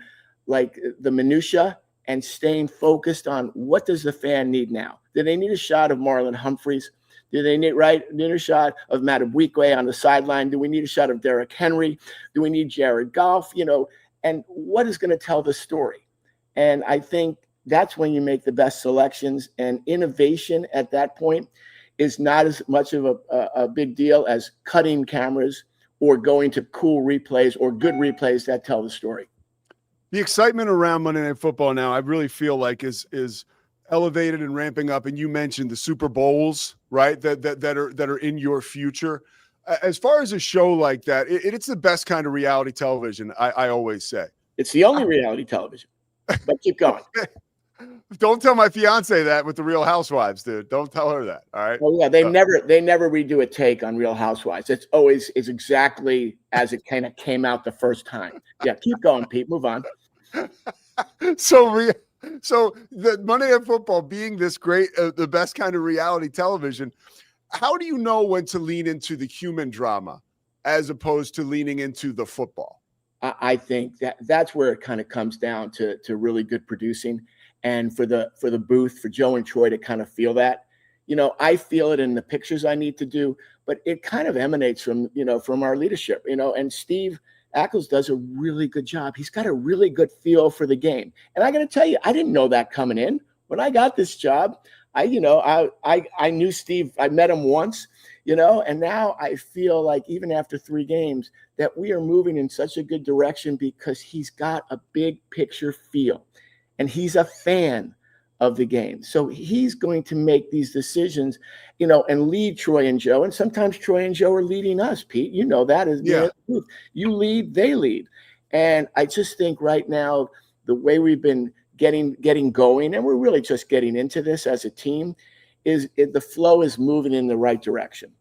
like the minutia and staying focused on what does the fan need now? Do they need a shot of Marlon Humphreys? Do they need a shot of Matabwikwe on the sideline? Do we need a shot of Derrick Henry? Do we need Jared Goff? And what is going to tell the story? And I think that's when you make the best selections, and innovation at that point is not as much of a big deal as cutting cameras or going to cool replays or good replays that tell the story. The excitement around Monday Night Football now, I really feel like is elevated and ramping up. And you mentioned the Super Bowls, right? That are in your future. As far as a show like that, it's the best kind of reality television. I always say it's the only reality television. But keep going. Don't tell my fiance that with the Real Housewives, dude. Don't tell her that. All right. Oh yeah, they never redo a take on Real Housewives. It's exactly as it kind of came out the first time. Yeah, keep going, Pete. Move on. So the Monday Night Football being this great, the best kind of reality television, how do you know when to lean into the human drama as opposed to leaning into the football? I think that's where it kind of comes down to really good producing. And for the booth, for Joe and Troy to kind of feel that, I feel it in the pictures I need to do, but it kind of emanates from our leadership, and Steve Ackles does a really good job. He's got a really good feel for the game. And I got to tell you, I didn't know that coming in. When I got this job, I knew Steve. I met him once, and now I feel like even after 3 games that we are moving in such a good direction because he's got a big picture feel. And he's a fan of the game. So he's going to make these decisions, and lead Troy and Joe. And sometimes Troy and Joe are leading us, Pete. You know that is the truth. You lead, they lead. And I just think right now, the way we've been getting going, and we're really just getting into this as a team, the flow is moving in the right direction.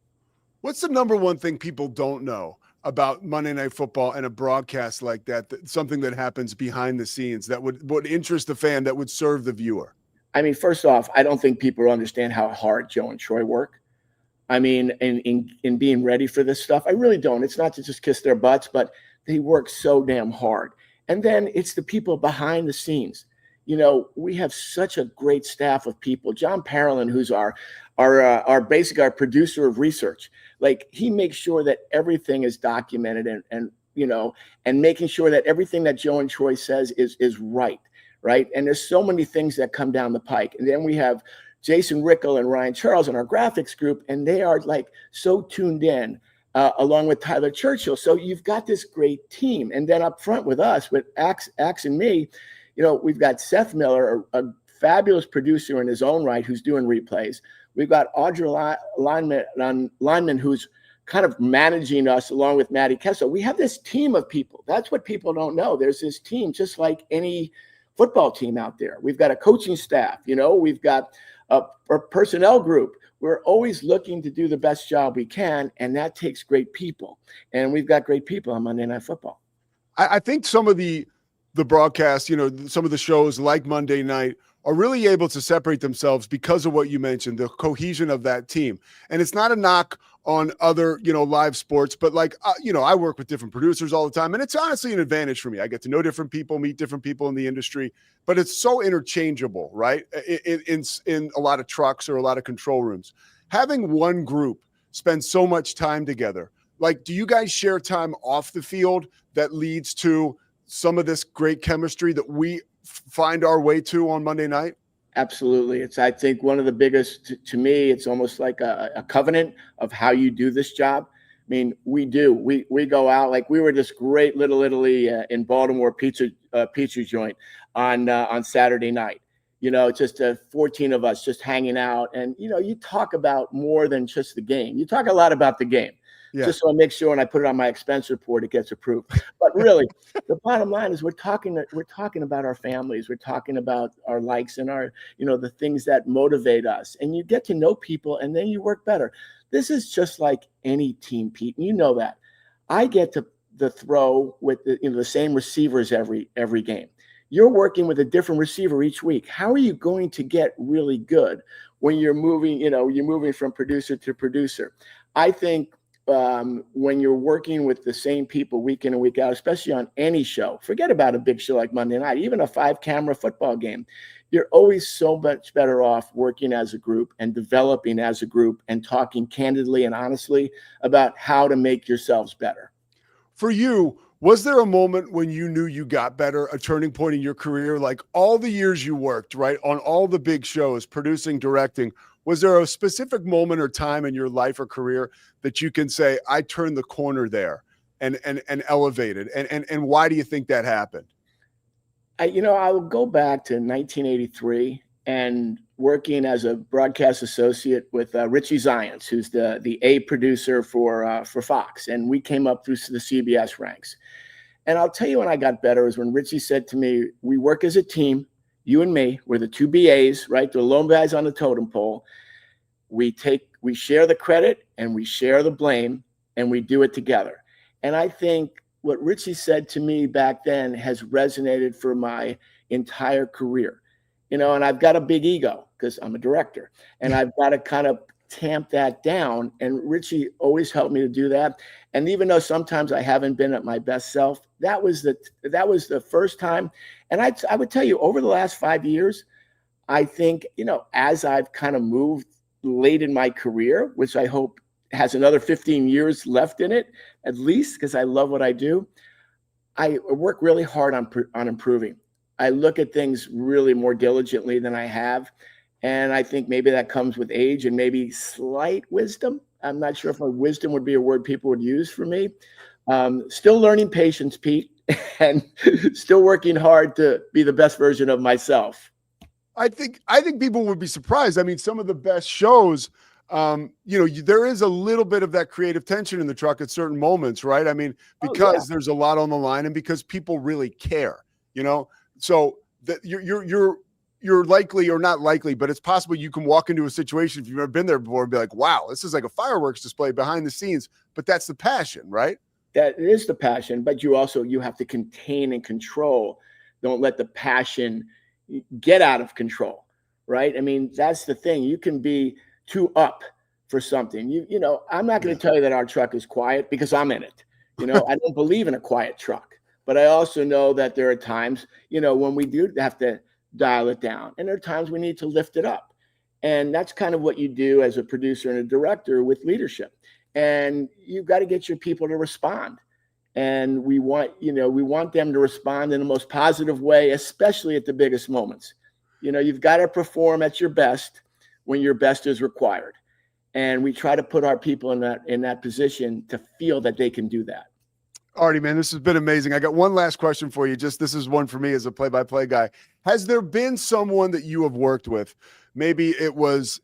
What's the number one thing people don't know about Monday Night Football and a broadcast like that, something that happens behind the scenes that would interest the fan, that would serve the viewer? I mean, first off, I don't think people understand how hard Joe and Troy work. I mean, in being ready for this stuff, I really don't. It's not to just kiss their butts, but they work so damn hard. And then it's the people behind the scenes. We have such a great staff of people. John Parolin, who's our producer of research, like he makes sure that everything is documented and making sure that everything that Joe and Troy says is right. Right. And there's so many things that come down the pike. And then we have Jason Rickel and Ryan Charles in our graphics group, and they are like so tuned in along with Tyler Churchill. So you've got this great team. And then up front with us, with Axe and me, we've got Seth Miller, a fabulous producer in his own right, who's doing replays. We've got Audra Lineman, who's kind of managing us along with Maddie Kessler. We have this team of people. That's what people don't know. There's this team, just like any football team out there. We've got a coaching staff, we've got a personnel group. We're always looking to do the best job we can, and that takes great people. And we've got great people on Monday Night Football. I think some of the broadcasts, some of the shows like Monday Night are really able to separate themselves because of what you mentioned, the cohesion of that team. And it's not a knock on other, live sports, but I work with different producers all the time, and it's honestly an advantage for me. I get to know different people, meet different people in the industry, but it's so interchangeable, right? In a lot of trucks or a lot of control rooms, having one group spend so much time together. Like, do you guys share time off the field that leads to some of this great chemistry that we find our way to on Monday night? Absolutely. It's, I think, one of the biggest, to me, it's almost like a covenant of how you do this job. I mean, we go out, like we were this great Little Italy in Baltimore pizza joint on Saturday night. Just 14 of us just hanging out. And, you talk about more than just the game. You talk a lot about the game. Yeah. Just so I make sure when I put it on my expense report, it gets approved. But really, the bottom line is we're talking about our families. We're talking about our likes and our, the things that motivate us. And you get to know people, and then you work better. This is just like any team, Pete. And you know that. I get to throw with the same receivers every game. You're working with a different receiver each week. How are you going to get really good when you're moving from producer to producer? I think when you're working with the same people week in and week out, especially on any show, forget about a big show like Monday Night, even a 5-camera football game, you're always so much better off working as a group and developing as a group and talking candidly and honestly about how to make yourselves better. For you, was there a moment when you knew you got better, a turning point in your career, like all the years you worked, right, on all the big shows, producing, directing? Was there a specific moment or time in your life or career that you can say, I turned the corner there and elevated? And why do you think that happened? I will go back to 1983 and working as a broadcast associate with Richie Zients, who's the A producer for Fox. And we came up through the CBS ranks. And I'll tell you when I got better is when Richie said to me, we work as a team, you and me, we're the two BAs, right? The lone guys on the totem pole. We share the credit and we share the blame and we do it together. And I think what Richie said to me back then has resonated for my entire career. And I've got a big ego because I'm a director and I've got to kind of tamp that down. And Richie always helped me to do that. And even though sometimes I haven't been at my best self, that was the first time. And I would tell you over the last 5 years, I think, as I've kind of moved late in my career, which I hope has another 15 years left in it, at least, because I love what I do. I work really hard on improving. I look at things really more diligently than I have. And I think maybe that comes with age and maybe slight wisdom. I'm not sure if my wisdom would be a word people would use for me. Still learning patience, Pete, and still working hard to be the best version of myself. I think people would be surprised. I mean, some of the best shows, there is a little bit of that creative tension in the truck at certain moments, right? I mean, because there's a lot on the line and because people really care, so that you're likely or not likely, but it's possible you can walk into a situation if you've never been there before and be like, wow, this is like a fireworks display behind the scenes, but that's the passion, right? That is the passion, but you have to contain and control. Don't let the passion get out of control, right? I mean, that's the thing. You can be too up for something. I'm not going to tell you that our truck is quiet because I'm in it. I don't believe in a quiet truck, but I also know that there are times, when we do have to dial it down, and there are times we need to lift it up. And that's kind of what you do as a producer and a director with leadership. And you've got to get your people to respond. And we want them to respond in the most positive way, especially at the biggest moments. You've got to perform at your best when your best is required. And we try to put our people in that position to feel that they can do that. Artie, man, this has been amazing. I got one last question for you. This is one for me as a play-by-play guy. Has there been someone that you have worked with? Maybe it was,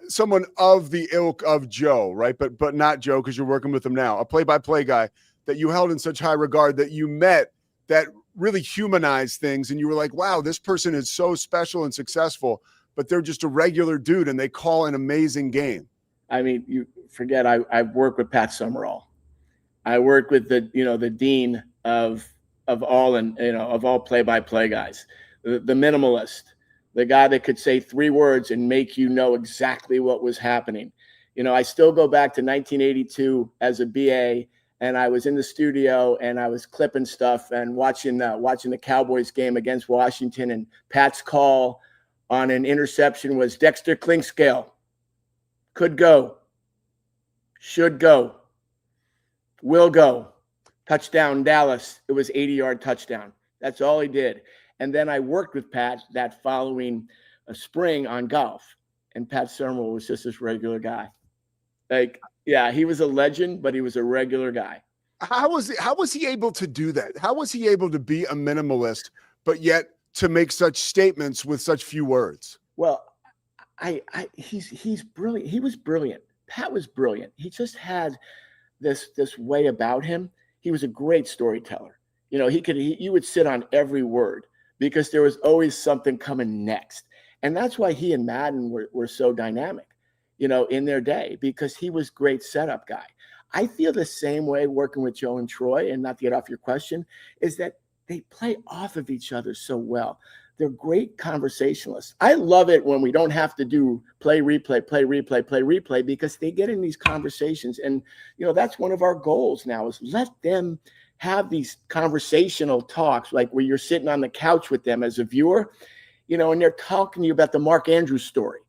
someone of the ilk of Joe, right? But not Joe, because you're working with him now. A play-by-play guy that you held in such high regard that you met that really humanized things. And you were like, wow, this person is so special and successful, but they're just a regular dude and they call an amazing game. I mean, you forget, I've worked with Pat Summerall. I worked with the dean of all play-by-play guys, the minimalist, the guy that could say 3 words and make you know exactly what was happening. I still go back to 1982 as a BA, and I was in the studio and I was clipping stuff and watching the Cowboys game against Washington, and Pat's call on an interception was Dexter Clinkscale. Could go, should go, will go. Touchdown, Dallas. It was 80-yard touchdown. That's all he did. And then I worked with Pat that following spring on golf. And Pat Summerall was just this regular guy. He was a legend, but he was a regular guy. How was he able to do that? How was he able to be a minimalist, but yet to make such statements with such few words? Well, he's brilliant. He was brilliant. Pat was brilliant. He just had this way about him. He was a great storyteller. You would sit on every word because there was always something coming next. And that's why he and Madden were so dynamic, in their day, because he was great setup guy. I feel the same way working with Joe and Troy, and not to get off your question, is that they play off of each other so well. they're great conversationalists. I love it when we don't have to do play, replay, because they get in these conversations. And, that's one of our goals now is let them have these conversational talks, like where you're sitting on the couch with them as a viewer, and they're talking to you about the Mark Andrews story.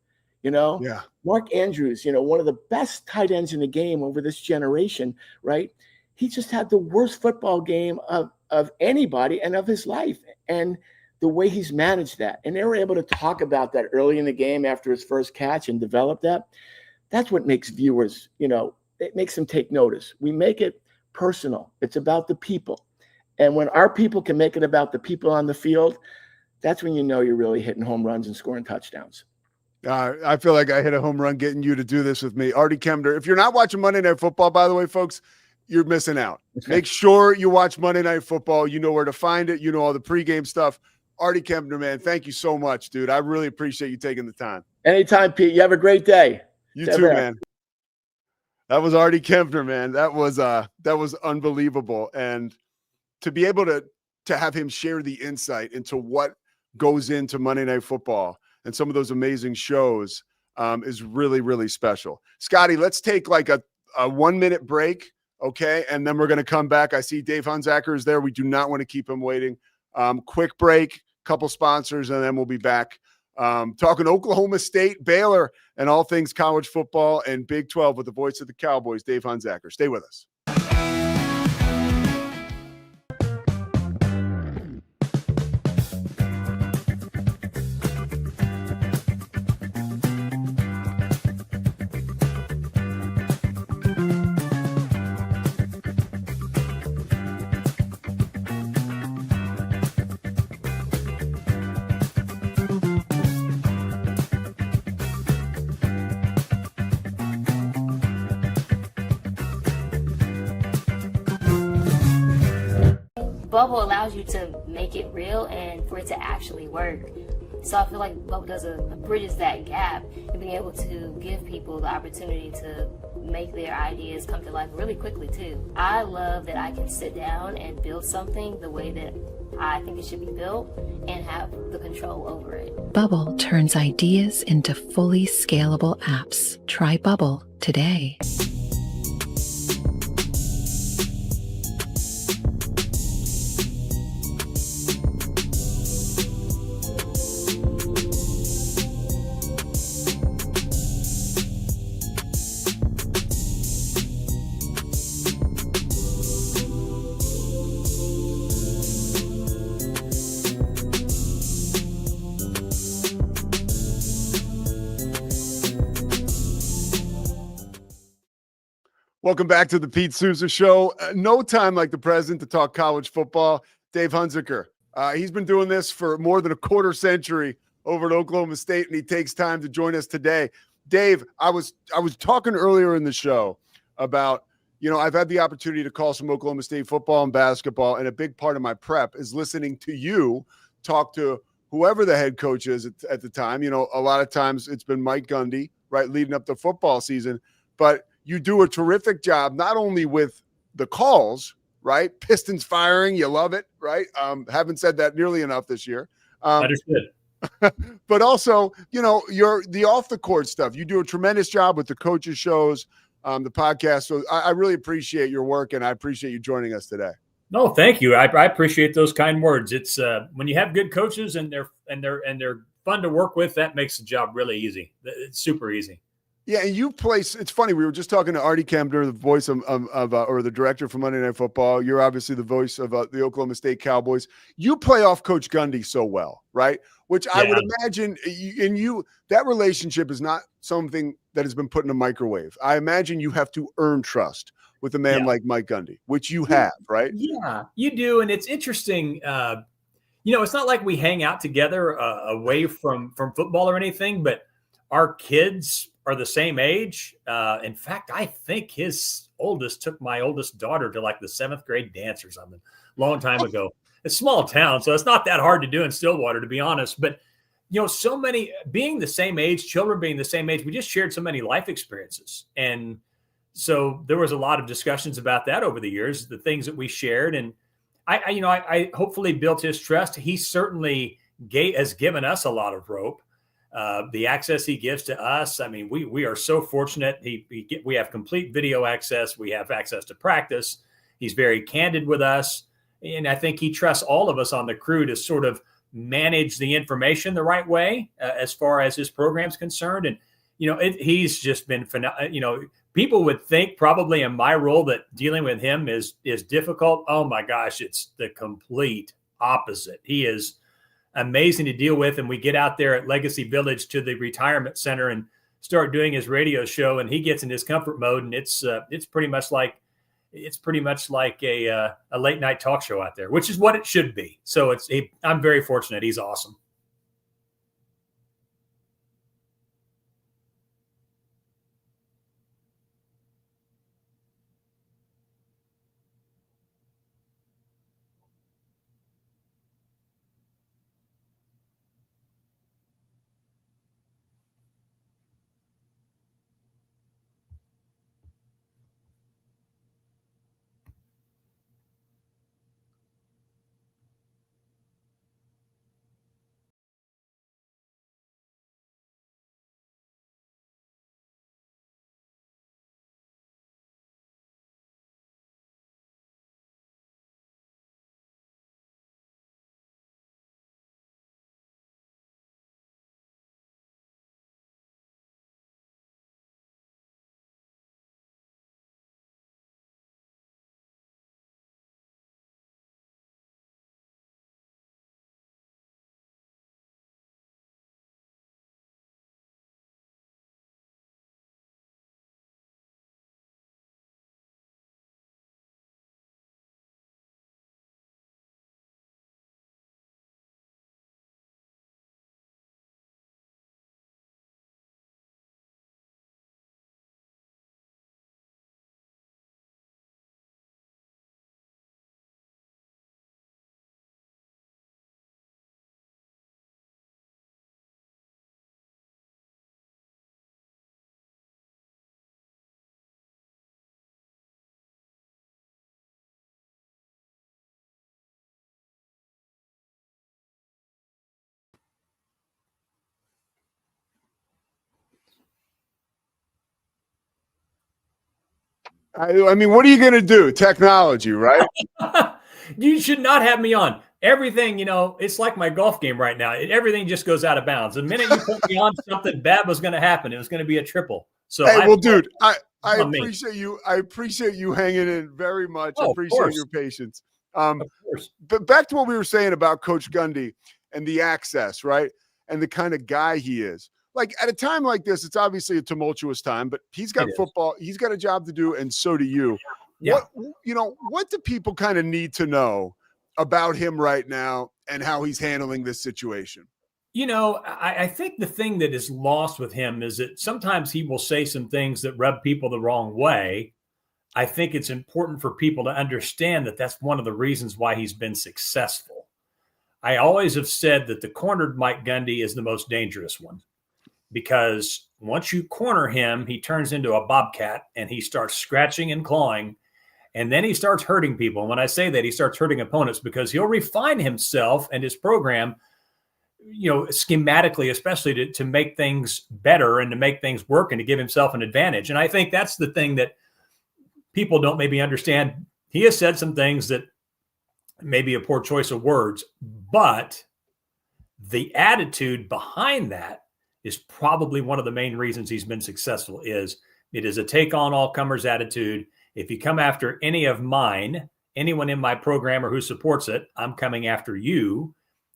Yeah. Mark Andrews, one of the best tight ends in the game over this generation, right? He just had the worst football game of anybody and of his life. And the way he's managed that. And they were able to talk about that early in the game after his first catch and develop that. That's what makes viewers, it makes them take notice. We make it personal. It's about the people. And when our people can make it about the people on the field, that's when you're really hitting home runs and scoring touchdowns. I feel like I hit a home run getting you to do this with me. Arty Kempner. If you're not watching Monday Night Football, by the way, folks, you're missing out. Make sure you watch Monday Night Football. You know where to find it. You know all the pregame stuff. Arty Kempner, man, thank you so much, dude. I really appreciate you taking the time. Anytime, Pete. You have a great day. You too, man. That was Arty Kempner, man. That was unbelievable. And to be able to have him share the insight into what goes into Monday Night Football and some of those amazing shows is really, really special. Scotty, let's take like a 1-minute break, okay? And then we're going to come back. I see Dave Hunzicker is there. We do not want to keep him waiting. Quick break, couple sponsors, and then we'll be back talking Oklahoma State, Baylor, and all things college football and Big 12 with the voice of the Cowboys, Dave Hunzicker. Stay with us. Bubble allows you to make it real and for it to actually work. So I feel like Bubble does bridges that gap and being able to give people the opportunity to make their ideas come to life really quickly too. I love that I can sit down and build something the way that I think it should be built and have the control over it. Bubble turns ideas into fully scalable apps. Try Bubble today. Welcome back to the Pete Sousa Show. No time like the present to talk college football. Dave Hunziker. He's been doing this for more than a quarter century over at Oklahoma State, and he takes time to join us today. Dave, I was talking earlier in the show about, I've had the opportunity to call some Oklahoma State football and basketball, and a big part of my prep is listening to you talk to whoever the head coach is at the time. A lot of times it's been Mike Gundy, right, leading up the football season, but you do a terrific job, not only with the calls, right? Pistons firing, you love it, right? Haven't said that nearly enough this year. Understood. But also, you're the off the court stuff. You do a tremendous job with the coaches shows, the podcast. So I really appreciate your work, and I appreciate you joining us today. No, thank you. I appreciate those kind words. It's when you have good coaches and they're fun to work with, that makes the job really easy. It's super easy. Yeah, and you place. It's funny. We were just talking to Arty Kempner, the voice of or the director for Monday Night Football. You're obviously the voice of the Oklahoma State Cowboys. You play off Coach Gundy so well, right? Which I would imagine, that relationship is not something that has been put in a microwave. I imagine you have to earn trust with a man like Mike Gundy, which you have, right? Yeah, you do, and it's interesting. It's not like we hang out together away from football or anything, but our kids are the same age. In fact, I think his oldest took my oldest daughter to like the 7th grade dance or something long time ago. It's a small town, so it's not that hard to do in Stillwater, to be honest. But, so many being the same age, children being the same age, we just shared so many life experiences. And so there was a lot of discussions about that over the years, the things that we shared. And I hopefully built his trust. He certainly has given us a lot of rope. The access he gives to us, I mean, we are so fortunate. We have complete video access. We have access to practice. He's very candid with us. And I think he trusts all of us on the crew to sort of manage the information the right way as far as his program's concerned. And, he's just been phenomenal. People would think probably in my role that dealing with him is difficult. Oh my gosh, it's the complete opposite. He is amazing to deal with. And we get out there at Legacy Village to the retirement center and start doing his radio show, and he gets in his comfort mode. And it's pretty much like a late night talk show out there, which is what it should be. So I'm very fortunate. He's awesome. I mean, what are you going to do? Technology, right? You should not have me on. Everything, it's like my golf game right now. Everything just goes out of bounds. The minute you put me on, something bad was going to happen. It was going to be a triple. So, dude, I appreciate you. I appreciate you hanging in very much. I appreciate your patience. Of course. But back to what we were saying about Coach Gundy and the access, right? And the kind of guy he is. Like at a time like this, it's obviously a tumultuous time, but he's got football. He's got a job to do, and so do you. Yeah. What do people kind of need to know about him right now and how he's handling this situation? I think the thing that is lost with him is that sometimes he will say some things that rub people the wrong way. I think it's important for people to understand that that's one of the reasons why he's been successful. I always have said that the cornered Mike Gundy is the most dangerous one, because once you corner him, he turns into a bobcat and he starts scratching and clawing, and then he starts hurting people. And when I say that, he starts hurting opponents because he'll refine himself and his program, schematically, especially to make things better and to make things work and to give himself an advantage. And I think that's the thing that people don't maybe understand. He has said some things that may be a poor choice of words, but the attitude behind that is probably one of the main reasons he's been successful. It is a take on all comers attitude. If you come after any of mine, anyone in my program or who supports it, I'm coming after you.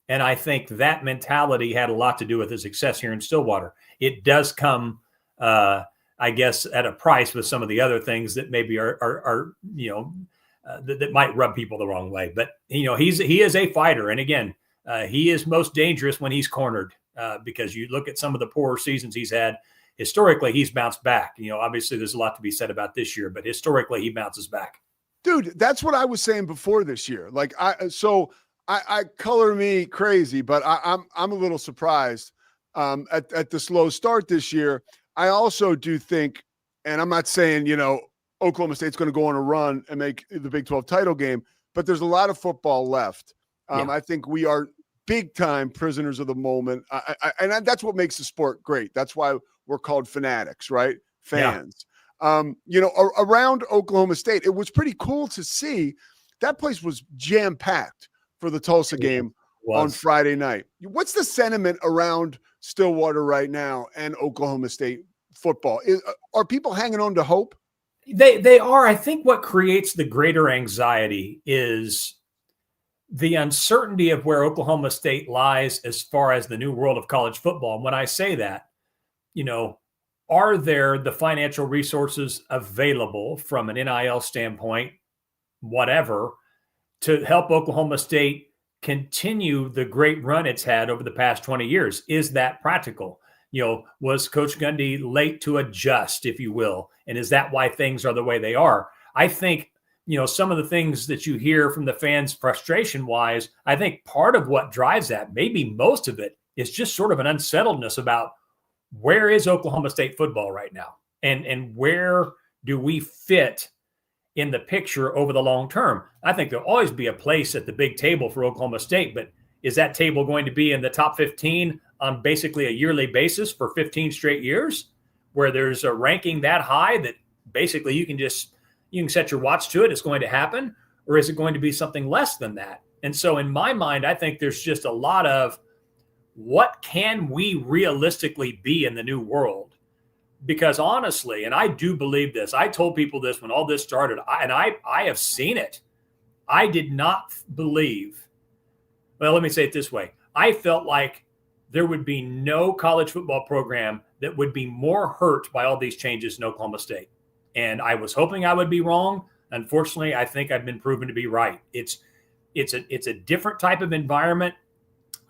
And I think that mentality had a lot to do with his success here in Stillwater. It does come, I guess, at a price with some of the other things that maybe are that might rub people the wrong way. But, he is a fighter. And again, he is most dangerous when he's cornered, because you look at some of the poorer seasons he's had. Historically, he's bounced back. Obviously there's a lot to be said about this year, but historically he bounces back. Dude, that's what I was saying before this year. Like, I color me crazy, but I'm a little surprised at the slow start this year. I also do think, and I'm not saying, Oklahoma State's going to go on a run and make the Big 12 title game, but there's a lot of football left. I think we are big time prisoners of the moment. And that's what makes the sport great. That's why we're called fanatics, right? Fans. Yeah. Around Oklahoma State, it was pretty cool to see that place was jam packed for the Tulsa game on Friday night. What's the sentiment around Stillwater right now and Oklahoma State football? Are people hanging on to hope? They are. I think what creates the greater anxiety is the uncertainty of where Oklahoma State lies as far as the new world of college football. And when I say that, are there the financial resources available from an NIL standpoint, whatever, to help Oklahoma State continue the great run it's had over the past 20 years? Is that practical? Was Coach Gundy late to adjust, if you will? And is that why things are the way they are? I think, some of the things that you hear from the fans frustration-wise, I think part of what drives that, maybe most of it, is just sort of an unsettledness about where is Oklahoma State football right now? And where do we fit in the picture over the long term? I think there'll always be a place at the big table for Oklahoma State, but is that table going to be in the top 15 on basically a yearly basis for 15 straight years, where there's a ranking that high that basically you can set your watch to it, it's going to happen? Or is it going to be something less than that? And so in my mind, I think there's just a lot of what can we realistically be in the new world? Because honestly, and I do believe this, I told people this when all this started, and I have seen it. I did not believe, well, let me say it this way. I felt like there would be no college football program that would be more hurt by all these changes in Oklahoma State. And I was hoping I would be wrong. Unfortunately, I think I've been proven to be right. It's a different type of environment.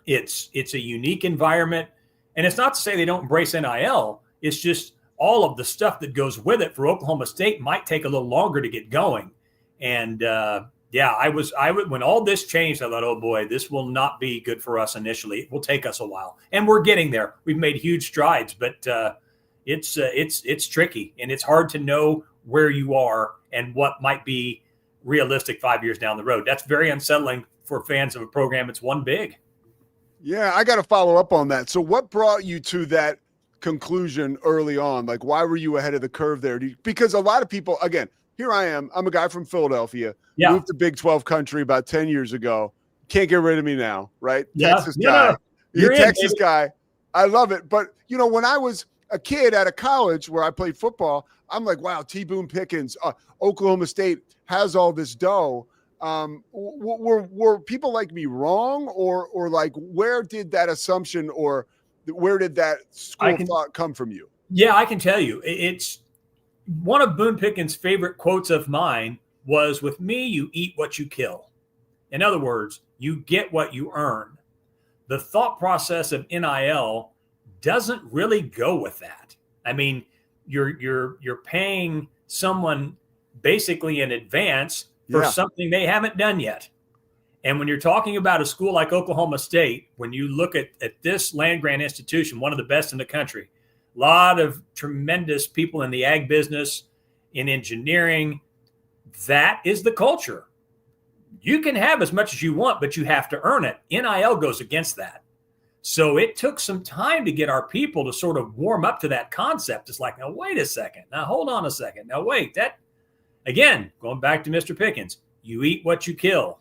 It's a unique environment. And it's not to say they don't embrace NIL. It's just all of the stuff that goes with it for Oklahoma State might take a little longer to get going. And I would, when all this changed, I thought, oh boy, this will not be good for us initially. It will take us a while, and we're getting there. We've made huge strides, but it's tricky, and it's hard to know where you are and what might be realistic 5 years down the road. That's very unsettling for fans of a program that's won big. Yeah, I got to follow up on that. So what brought you to that conclusion early on? Like, why were you ahead of the curve there? Because a lot of people, again, here I am. I'm a guy from Philadelphia. Yeah. Moved to Big 12 country about 10 years ago. Can't get rid of me now, right? Yeah. Texas guy. You're a Texas guy. I love it. But, when I was a kid at a college where I played football, I'm like, wow, T. Boone Pickens, Oklahoma State has all this dough. Were people like me wrong? Or like, where did that assumption or where did that school of thought come from you? Yeah, I can tell you. It's one of Boone Pickens' favorite quotes of mine was, with me, you eat what you kill. In other words, you get what you earn. The thought process of NIL doesn't really go with that. I mean, you're paying someone basically in advance for something they haven't done yet. And when you're talking about a school like Oklahoma State, when you look at this land-grant institution, one of the best in the country, a lot of tremendous people in the ag business, in engineering, that is the culture. You can have as much as you want, but you have to earn it. NIL goes against that. So it took some time to get our people to sort of warm up to that concept. It's like, now, wait a second. Now, hold on a second. Now, wait, that, again, going back to Mr. Pickens, you eat what you kill.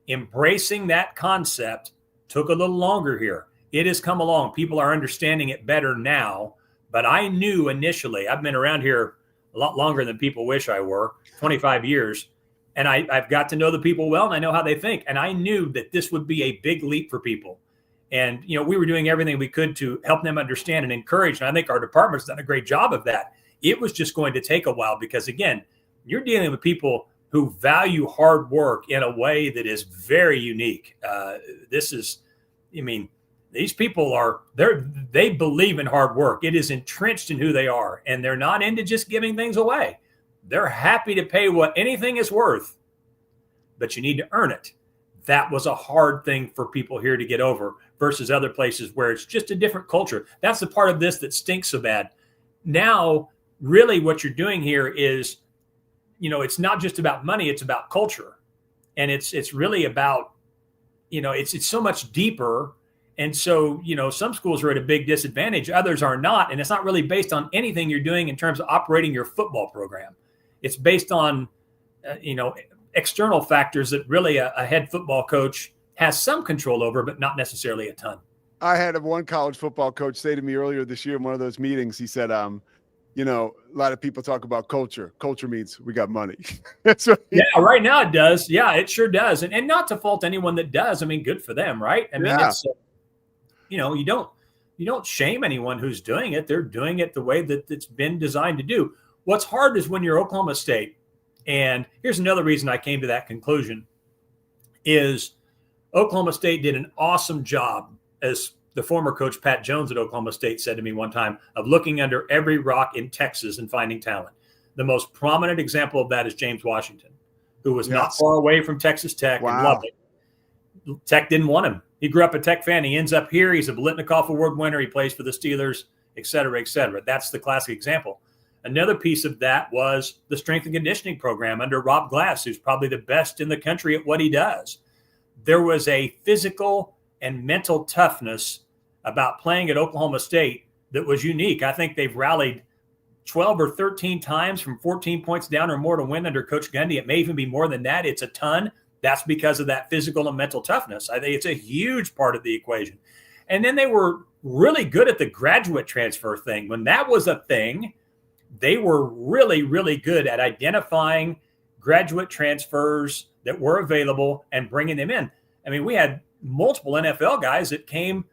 Embracing that concept took a little longer here. It has come along. People are understanding it better now. But I knew initially, I've been around here a lot longer than people wish I were, 25 years. And I've got to know the people well, and I know how they think. And I knew that this would be a big leap for people. And, we were doing everything we could to help them understand and encourage. And I think our department's done a great job of that. It was just going to take a while because, again, you're dealing with people who value hard work in a way that is very unique. These people they believe in hard work. It is entrenched in who they are, and they're not into just giving things away. They're happy to pay what anything is worth, but you need to earn it. That was a hard thing for people here to get over versus other places where it's just a different culture. That's the part of this that stinks so bad. Now, really what you're doing here is, it's not just about money, it's about culture. And it's really about, it's so much deeper. And so, some schools are at a big disadvantage. Others are not. And it's not really based on anything you're doing in terms of operating your football program. It's based on, external factors that really a head football coach has some control over, but not necessarily a ton. I had one college football coach say to me earlier this year in one of those meetings, he said, a lot of people talk about culture. Culture means we got money. Yeah, right now it does. Yeah, it sure does. And not to fault anyone that does. I mean, good for them, right? I mean, it's, you don't shame anyone who's doing it. They're doing it the way that it's been designed to do. What's hard is when you're Oklahoma State. And here's another reason I came to that conclusion is Oklahoma State did an awesome job, as the former coach Pat Jones at Oklahoma State said to me one time, of looking under every rock in Texas and finding talent. The most prominent example of that is James Washington, who was not far away from Texas Tech and loved it. Tech didn't want him. He grew up a Tech fan. He ends up here. He's a Biletnikoff Award winner. He plays for the Steelers, et cetera, et cetera. That's the classic example. Another piece of that was the strength and conditioning program under Rob Glass, who's probably the best in the country at what he does. There was a physical and mental toughness about playing at Oklahoma State that was unique. I think they've rallied 12 or 13 times from 14 points down or more to win under Coach Gundy. It may even be more than that. It's a ton. That's because of that physical and mental toughness. I think it's a huge part of the equation. And then they were really good at the graduate transfer thing. When that was a thing, they were really, really good at identifying graduate transfers that were available and bringing them in. I mean, we had multiple NFL guys that came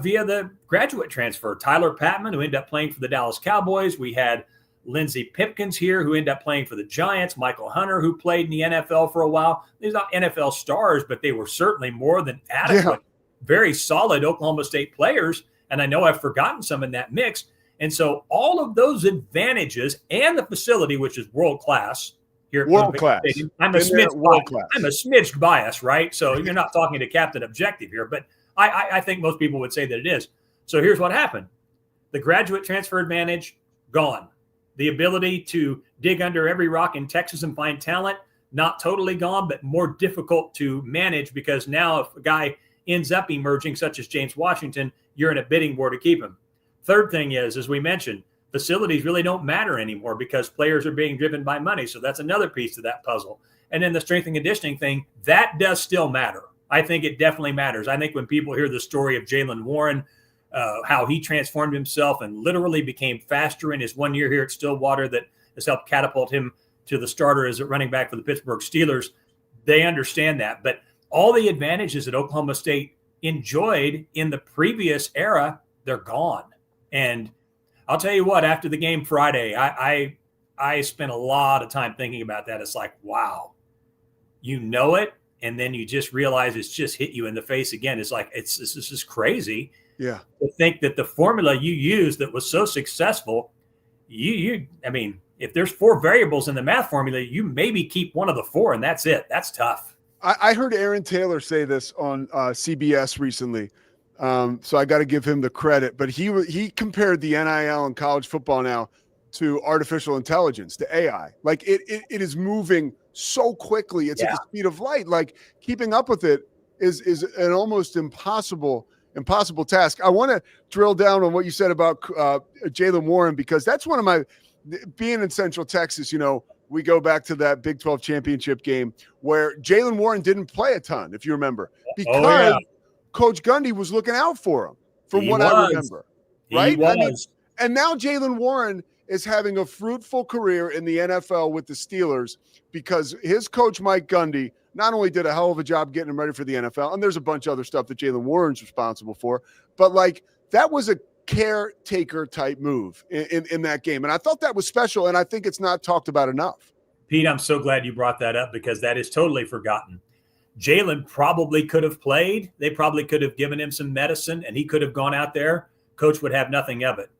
via the graduate transfer. Tyler Patman, who ended up playing for the Dallas Cowboys. We had Lindsey Pipkins here, who ended up playing for the Giants. Michael Hunter, who played in the NFL for a while. These are not NFL stars, but they were certainly more than adequate, very solid Oklahoma State players. And I know I've forgotten some in that mix. And so all of those advantages and the facility, which is world-class here. World class. I'm a smidge biased, right? So you're not talking to Captain Objective here, but I think most people would say that it is. So here's what happened. The graduate transfer advantage, gone. The ability to dig under every rock in Texas and find talent, not totally gone, but more difficult to manage, because now if a guy ends up emerging, such as James Washington, you're in a bidding war to keep him. Third thing is, as we mentioned, facilities really don't matter anymore because players are being driven by money. So that's another piece of that puzzle. And then the strength and conditioning thing, that does still matter. I think it definitely matters. I think when people hear the story of Jaylen Warren, how he transformed himself and literally became faster in his 1 year here at Stillwater, that has helped catapult him to the starter as a running back for the Pittsburgh Steelers, they understand that. But all the advantages that Oklahoma State enjoyed in the previous era, they're gone. And I'll tell you what, after the game Friday, I spent a lot of time thinking about that. It's like, wow, you know it, and then you just realize it's just hit you in the face again. It's like, this is crazy. Yeah. To think that the formula you used that was so successful, I mean, if there's 4 variables in the math formula, you maybe keep one of the 4, and that's it. That's tough. I heard Aaron Taylor say this on CBS recently. So I got to give him the credit, but he compared the NIL in college football now to artificial intelligence, to AI. Like it is moving so quickly. It's at the speed of light. Like keeping up with it is an almost impossible task. I want to drill down on what you said about Jaylen Warren, because that's one of my, being in Central Texas, we go back to that Big 12 championship game where Jaylen Warren didn't play a ton, if you remember, because Coach Gundy was looking out for him, from what I remember. Right? I mean, and now Jaylen Warren is having a fruitful career in the NFL with the Steelers because his coach, Mike Gundy, not only did a hell of a job getting him ready for the NFL, and there's a bunch of other stuff that Jaylen Warren's responsible for, but like that was a caretaker type move in that game. And I thought that was special, and I think it's not talked about enough. Pete, I'm so glad you brought that up because that is totally forgotten. Jaylen probably could have played. They probably could have given him some medicine, and he could have gone out there. Coach would have nothing of it.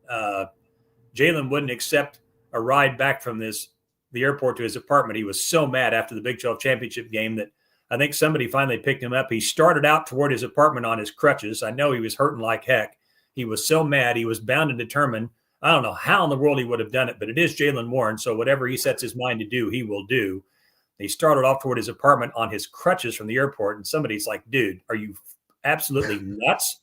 Jaylen wouldn't accept a ride back from the airport to his apartment. He was so mad after the Big 12 championship game that I think somebody finally picked him up. He started out toward his apartment on his crutches. I know he was hurting like heck. He was so mad. He was bound and determined. I don't know how in the world he would have done it, but it is Jaylen Warren. So whatever he sets his mind to do, he will do. He started off toward his apartment on his crutches from the airport. And somebody's like, dude, are you absolutely nuts?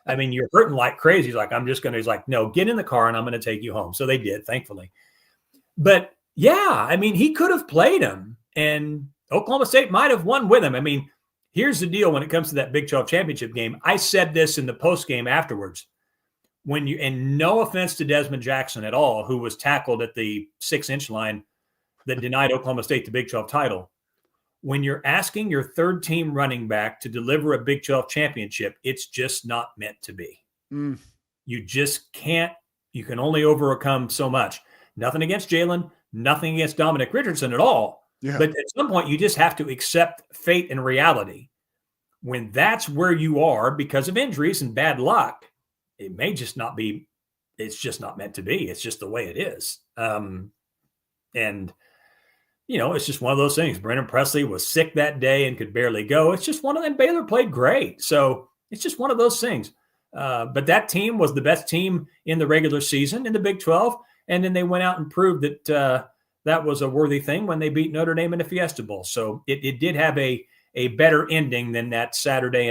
I mean, you're hurting like crazy. He's like, he's like, no, get in the car and I'm going to take you home. So they did, thankfully. But yeah, I mean, he could have played him and Oklahoma State might have won with him. I mean, here's the deal when it comes to that Big 12 championship game. I said this in the post game afterwards. And no offense to Desmond Jackson at all, who was tackled at the 6-inch line that denied Oklahoma State the Big 12 title. When you're asking your third team running back to deliver a Big 12 championship, it's just not meant to be. You just can't. You can only overcome so much. Nothing against Jalen, nothing against Dominic Richardson at all. Yeah. But at some point, you just have to accept fate and reality. When that's where you are because of injuries and bad luck, it may just not be. It's just not meant to be. It's just the way it is. And it's just one of those things. Brennan Presley was sick that day and could barely go. It's just one of them. Baylor played great. So it's just one of those things. But that team was the best team in the regular season in the Big 12. And then they went out and proved that that was a worthy thing when they beat Notre Dame in the Fiesta Bowl. So it did have a better ending than that Saturday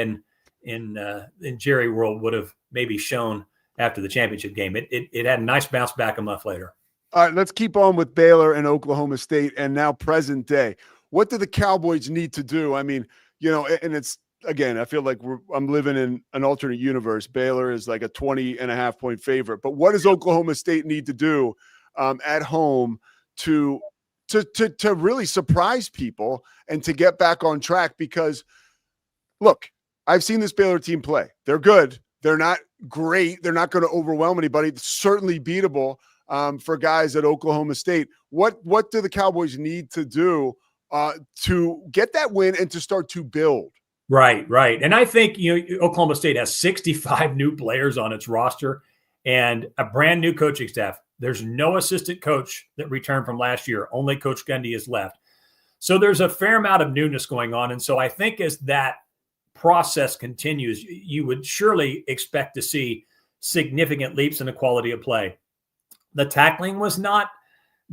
in Jerry World would have maybe shown after the championship game. It had a nice bounce back a month later. All right, let's keep on with Baylor and Oklahoma State and now present day. What do the Cowboys need to do? I mean, and it's, again, I feel like I'm living in an alternate universe. Baylor is like a 20.5-point favorite. But what does Oklahoma State need to do at home to really surprise people and to get back on track? Because, look, I've seen this Baylor team play. They're good. They're not great. They're not going to overwhelm anybody. It's certainly beatable for guys at Oklahoma State. What do the Cowboys need to do to get that win and to start to build? Right. And I think, Oklahoma State has 65 new players on its roster and a brand new coaching staff. There's no assistant coach that returned from last year. Only Coach Gundy is left. So there's a fair amount of newness going on. And so I think as that process continues, you would surely expect to see significant leaps in the quality of play. The tackling was not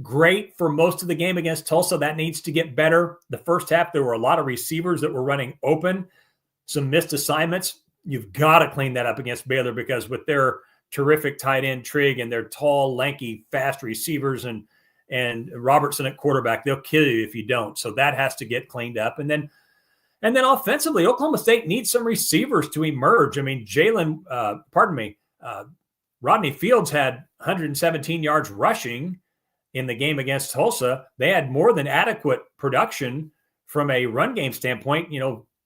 great for most of the game against Tulsa. That needs to get better. The first half, there were a lot of receivers that were running open, some missed assignments. You've got to clean that up against Baylor because with their terrific tight end Trigg and their tall, lanky, fast receivers and Robertson at quarterback, they'll kill you if you don't. So that has to get cleaned up. And then offensively, Oklahoma State needs some receivers to emerge. I mean, Rodney Fields had 117 yards rushing in the game against Tulsa. They had more than adequate production from a run game standpoint,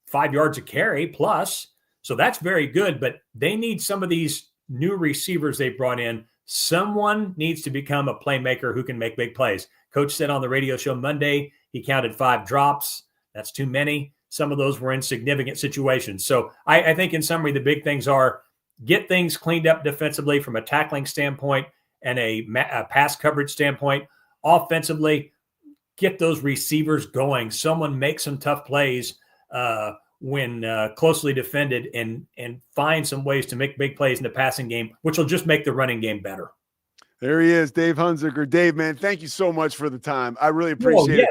5 yards a carry plus. So that's very good, but they need some of these new receivers they brought in. Someone needs to become a playmaker who can make big plays. Coach said on the radio show Monday, he counted 5 drops. That's too many. Some of those were in significant situations. So I think in summary, the big things are get things cleaned up defensively from a tackling standpoint and a pass coverage standpoint. Offensively, get those receivers going. Someone make some tough plays when closely defended and find some ways to make big plays in the passing game, which will just make the running game better. There he is, Dave Hunziker. Dave, man, thank you so much for the time. I really appreciate it.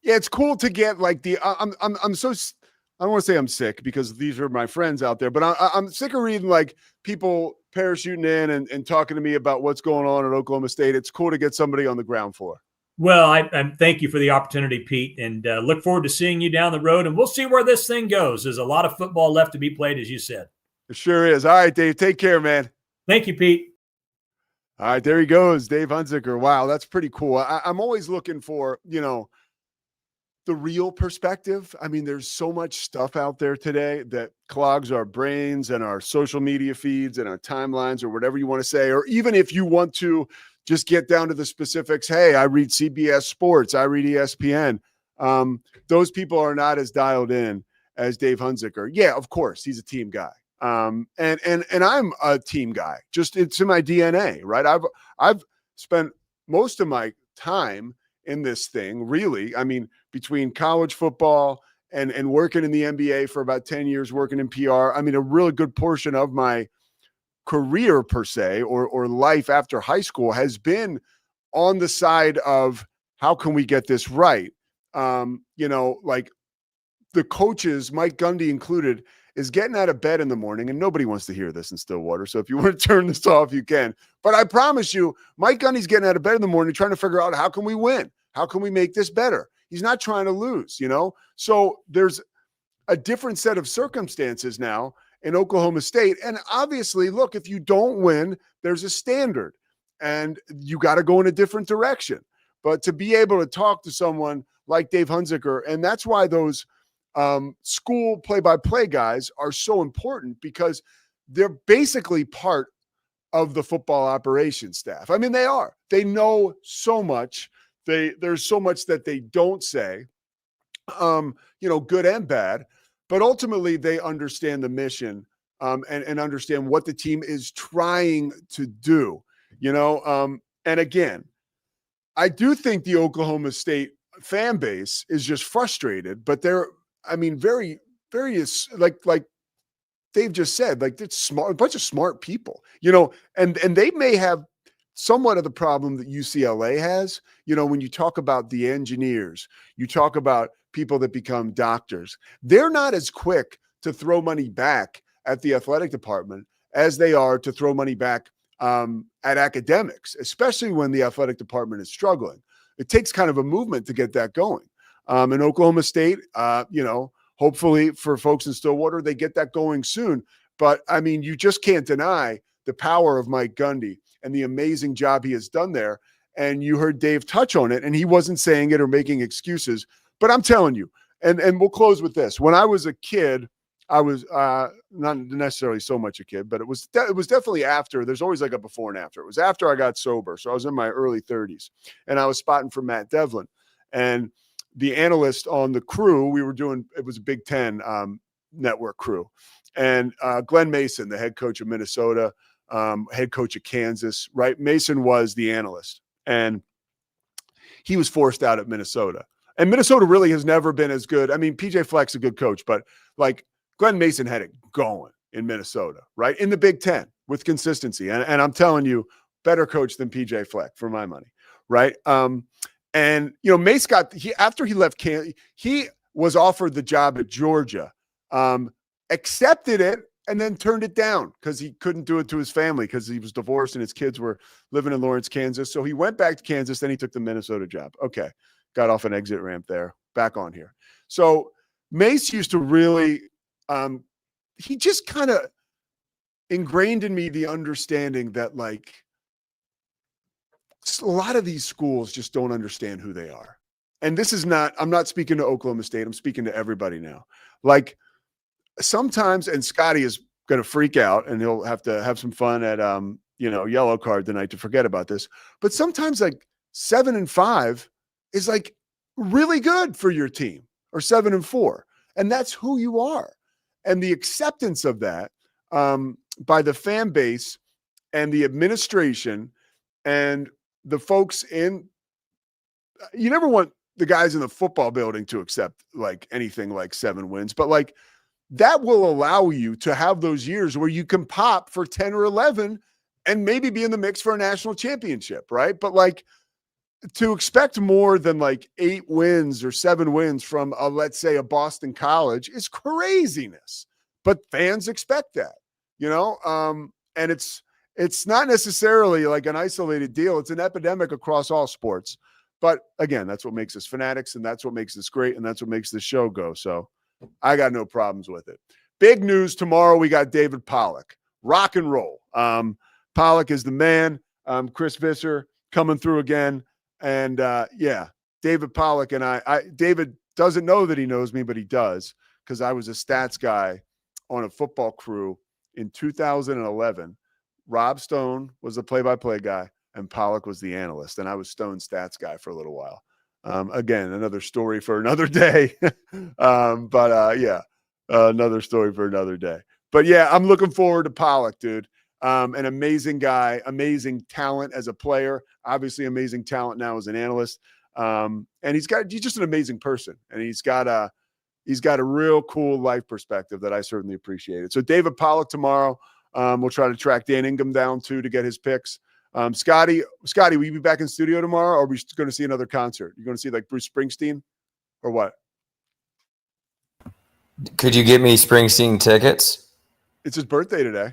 Yeah, it's cool to get like I'm so, I don't want to say I'm sick because these are my friends out there, but I'm sick of reading like people parachuting in and talking to me about what's going on at Oklahoma State. It's cool to get somebody on the ground floor. Well, I thank you for the opportunity, Pete, and look forward to seeing you down the road. And we'll see where this thing goes. There's a lot of football left to be played, as you said. It sure is. All right, Dave, take care, man. Thank you, Pete. All right, there he goes, Dave Hunziker. Wow, that's pretty cool. I'm always looking for, the real perspective. I mean, there's so much stuff out there today that clogs our brains and our social media feeds and our timelines or whatever you want to say, or even if you want to just get down to the specifics. Hey, I read CBS Sports. I read ESPN. Those people are not as dialed in as Dave Hunziker. Yeah, of course, he's a team guy. And I'm a team guy. Just it's in my DNA, right? I've spent most of my time in this thing, really. I mean, between college football and working in the NBA for about 10 years, working in PR. I mean, a really good portion of my career per se, or life after high school has been on the side of how can we get this right? like the coaches, Mike Gundy included, is getting out of bed in the morning, and nobody wants to hear this in Stillwater. So if you want to turn this off, you can. But I promise you, Mike Gundy's getting out of bed in the morning trying to figure out how can we win? How can we make this better? He's not trying to lose, So there's a different set of circumstances now in Oklahoma State. And obviously, look, if you don't win, there's a standard, and you got to go in a different direction. But to be able to talk to someone like Dave Hunziker, and that's why those school play-by-play guys are so important, because they're basically part of the football operations staff. I mean, they are. They know so much. There's so much that they don't say, good and bad, but ultimately they understand the mission and understand what the team is trying to do, and again, I do think the Oklahoma State fan base is just frustrated, but they're, very, very, like Dave just said, like, it's smart, a bunch of smart people, and they may have somewhat of the problem that UCLA has, when you talk about the engineers, you talk about people that become doctors, they're not as quick to throw money back at the athletic department as they are to throw money back at academics, especially when the athletic department is struggling. It takes kind of a movement to get that going. In Oklahoma State, hopefully for folks in Stillwater, they get that going soon. But you just can't deny the power of Mike Gundy and the amazing job he has done there. And you heard Dave touch on it, and he wasn't saying it or making excuses, but I'm telling you, and we'll close with this. When I was a kid, I was not necessarily so much a kid, but it was definitely after. There's always like a before and after. It was after I got sober. So I was in my early 30s, and I was spotting for Matt Devlin. And the analyst on the crew, it was a Big Ten network crew. And Glenn Mason, the head coach of Minnesota, head coach of Kansas, right? Mason was the analyst, and he was forced out at Minnesota. And Minnesota really has never been as good. PJ Fleck's a good coach, but like Glenn Mason had it going in Minnesota, right? In the Big Ten with consistency. And I'm telling you, better coach than PJ Fleck for my money, right? And Mace after he left Kansas, he was offered the job at Georgia, accepted it, and then turned it down because he couldn't do it to his family because he was divorced and his kids were living in Lawrence, Kansas. So he went back to Kansas, then he took the Minnesota job. Okay, got off an exit ramp there, back on here. So Mace used to really, he just kind of ingrained in me the understanding that, like, a lot of these schools just don't understand who they are. And this is not, I'm not speaking to Oklahoma State. I'm speaking to everybody now. Like, sometimes, and Scotty is going to freak out and he'll have to have some fun at, yellow card tonight to forget about this. But sometimes like 7-5 is like really good for your team, or 7-4. And that's who you are. And the acceptance of that by the fan base and the administration and the folks you never want the guys in the football building to accept like anything like 7 wins, but like that will allow you to have those years where you can pop for 10 or 11 and maybe be in the mix for a national championship, right? But like to expect more than like 8 wins or 7 wins from let's say a Boston College is craziness, but fans expect that, and it's not necessarily like an isolated deal. It's an epidemic across all sports. But again, that's what makes us fanatics, and that's what makes this great, and that's what makes this show go. So I got no problems with it. Big news tomorrow. We got David Pollock. Rock and roll. Pollock is the man. Chris Visser coming through again. And David Pollock and David doesn't know that he knows me, but he does, because I was a stats guy on a football crew in 2011. Rob Stone was the play-by-play guy, and Pollock was the analyst, and I was Stone's stats guy for a little while. Again, another story for another day. Another story for another day. But yeah, I'm looking forward to Pollock, dude. An amazing guy, amazing talent as a player, obviously amazing talent now as an analyst. And he's just an amazing person, and he's got a real cool life perspective that I certainly appreciated. So David Pollock tomorrow. We'll try to track Dan Ingham down too to get his picks. Scotty, will you be back in studio tomorrow, or are we going to see another concert? You're going to see like Bruce Springsteen? or what? Could you get me Springsteen tickets? It's his birthday today.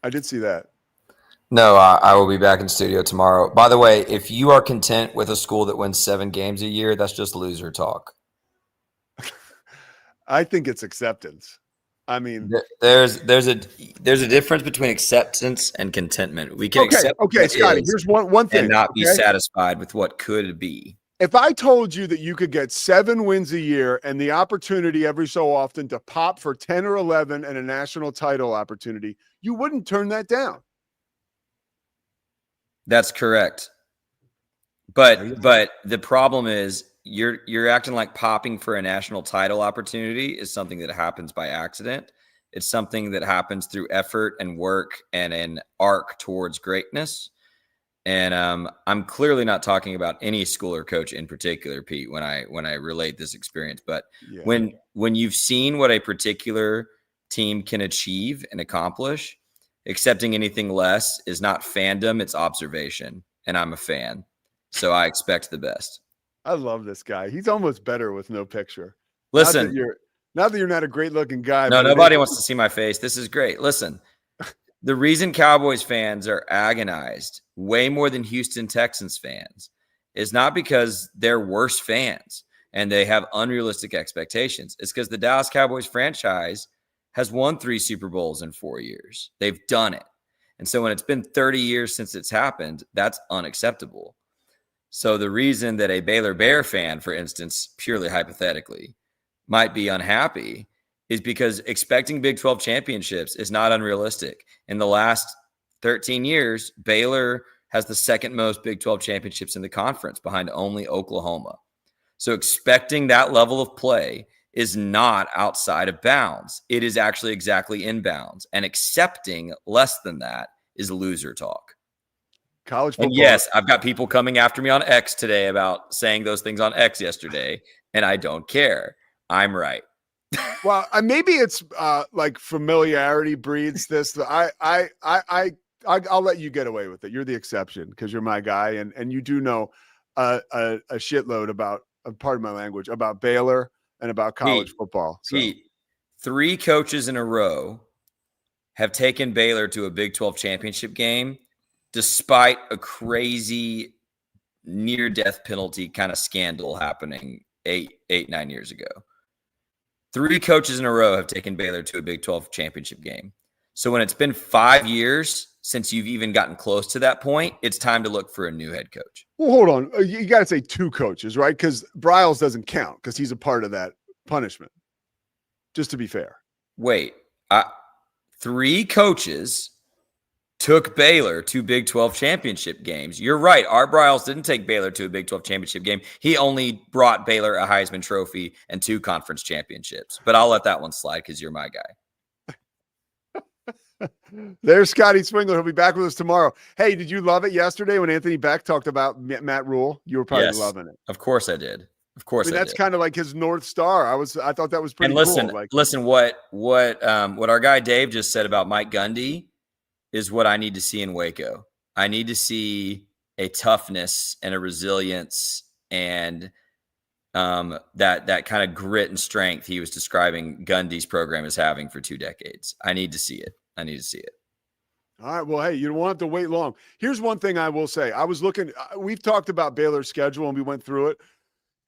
I did see that. No, I will be back in studio tomorrow. By the way, if you are content with a school that wins 7 games a year, that's just loser talk. I think it's acceptance. I mean, there's a difference between acceptance and contentment. We can accept. Okay, Scotty. Here's one thing, and not be satisfied with what could be. If I told you that you could get 7 wins a year and the opportunity every so often to pop for 10 or 11 and a national title opportunity, you wouldn't turn that down. That's correct. But the problem is you're acting like popping for a national title opportunity is something that happens by accident. It's something that happens through effort and work and an arc towards greatness. And I'm clearly not talking about any school or coach in particular, Pete, when I relate this experience. But when you've seen what a particular team can achieve and accomplish, accepting anything less is not fandom, it's observation. And I'm a fan. So I expect the best. I love this guy. He's almost better with no picture. Listen. Not that you're not a great looking guy. No, nobody wants to see my face. This is great. Listen. The reason Cowboys fans are agonized way more than Houston Texans fans is not because they're worse fans and they have unrealistic expectations. It's because the Dallas Cowboys franchise has won 3 Super Bowls in 4 years. They've done it. And so when it's been 30 years since it's happened, that's unacceptable. So the reason that a Baylor Bear fan, for instance, purely hypothetically, might be unhappy is because expecting Big 12 championships is not unrealistic. In the last 13 years, Baylor has the second most Big 12 championships in the conference behind only Oklahoma. So expecting that level of play is not outside of bounds. It is actually exactly in bounds. And accepting less than that is loser talk. College football. And yes, I've got people coming after me on X today about saying those things on X yesterday, and I don't care. I'm right. Well, maybe it's like familiarity breeds this. I'll let you get away with it. You're the exception because you're my guy, and you do know a shitload about, pardon my language, about Baylor and about college football. So. Pete, 3 coaches in a row have taken Baylor to a Big 12 championship game despite a crazy near-death penalty kind of scandal happening 9 years ago. 3 coaches in a row have taken Baylor to a Big 12 championship game. So when it's been 5 years since you've even gotten close to that point, it's time to look for a new head coach. Well, hold on. You got to say 2 coaches, right? Because Bryles doesn't count because he's a part of that punishment, just to be fair. Wait, 3 coaches took Baylor to Big 12 championship games. You're right. Art Bryles didn't take Baylor to a Big 12 championship game. He only brought Baylor a Heisman Trophy and 2 conference championships. But I'll let that one slide because you're my guy. There's Scotty Swingler. He'll be back with us tomorrow. Hey, did you love it yesterday when Anthony Beck talked about Matt Rule? You were probably loving it. Of course I did. Of course, that's kind of like his North Star. I thought that was pretty cool. Like, listen, what our guy Dave just said about Mike Gundy is what I need to see in Waco. I need to see a toughness and a resilience and that kind of grit and strength he was describing Gundy's program as having for 2 decades. I need to see it. All right. Well, hey, you don't have to wait long. Here's one thing I will say. I was looking, we've talked about Baylor's schedule and we went through it.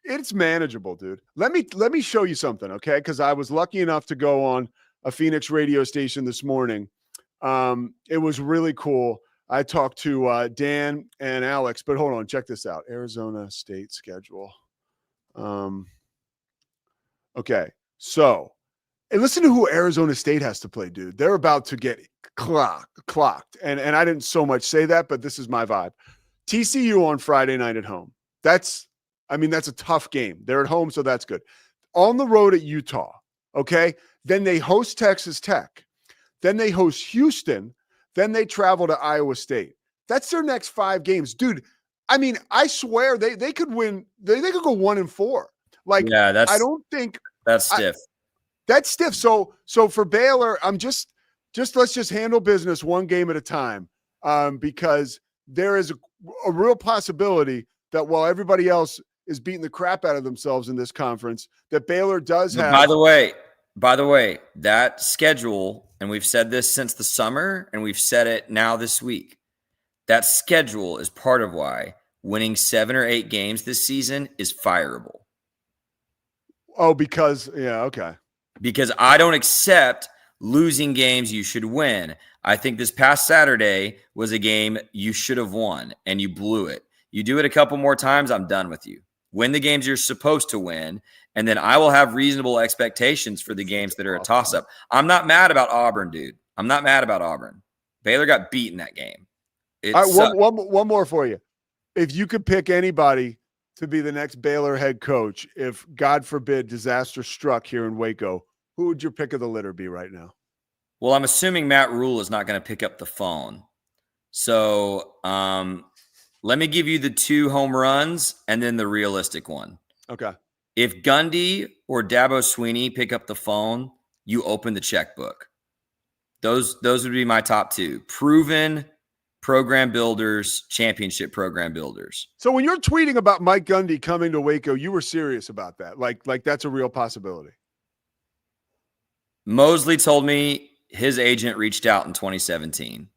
It's manageable, dude. Let me show you something, okay? Because I was lucky enough to go on a Phoenix radio station this morning. It was really cool. I talked to Dan and Alex, but hold on, check this out. Arizona State schedule. Okay, so and listen to who Arizona State has to play, dude. They're about to get clocked. And I didn't so much say that, but this is my vibe. TCU on Friday night at home. That's a tough game. They're at home, so that's good. On the road at Utah, okay? Then they host Texas Tech. Then they host Houston. Then they travel to Iowa State. That's their next 5 games. Dude, I swear they could win. They could go 1-4. Like, yeah, I don't think that's stiff. That's stiff. So for Baylor, let's just handle business one game at a time, because there is a real possibility that while everybody else is beating the crap out of themselves in this conference, that Baylor does have. By the way, that schedule, and we've said this since the summer, and we've said it now this week, that schedule is part of why winning 7 or 8 games this season is fireable. Oh, because, yeah, okay. Because I don't accept losing games you should win. I think this past Saturday was a game you should have won, and you blew it. You do it a couple more times, I'm done with you. Win the games you're supposed to win, and then I will have reasonable expectations for the games that are a toss-up. I'm not mad about Auburn, dude. I'm not mad about Auburn. Baylor got beat in that game. All right, one more for you. If you could pick anybody to be the next Baylor head coach, if, God forbid, disaster struck here in Waco, who would your pick of the litter be right now? Well, I'm assuming Matt Rule is not going to pick up the phone. So let me give you the 2 home runs and then the realistic one. Okay. If Gundy or Dabo Swinney pick up the phone, you open the checkbook. Those would be my top 2. Proven program builders, championship program builders. So when you're tweeting about Mike Gundy coming to Waco, you were serious about that. Like that's a real possibility. Mosley told me his agent reached out in 2017.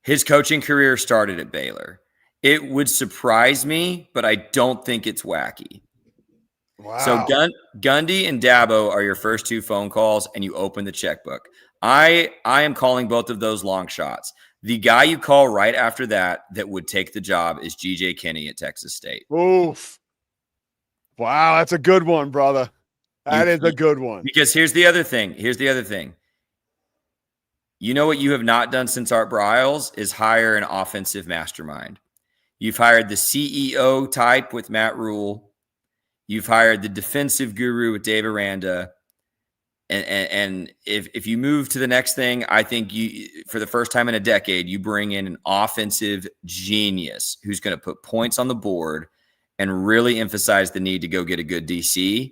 His coaching career started at Baylor. It would surprise me, but I don't think it's wacky. Wow. So Gundy and Dabo are your first 2 phone calls, and you open the checkbook. I am calling both of those long shots. The guy you call right after that would take the job is G.J. Kinney at Texas State. Oof. Wow, that's a good one, brother. That is a good one. Because here's the other thing. You know what you have not done since Art Briles is hire an offensive mastermind. You've hired the CEO type with Matt Rule. You've hired the defensive guru with Dave Aranda. And if you move to the next thing, I think you, for the first time in a decade, you bring in an offensive genius who's going to put points on the board and really emphasize the need to go get a good DC.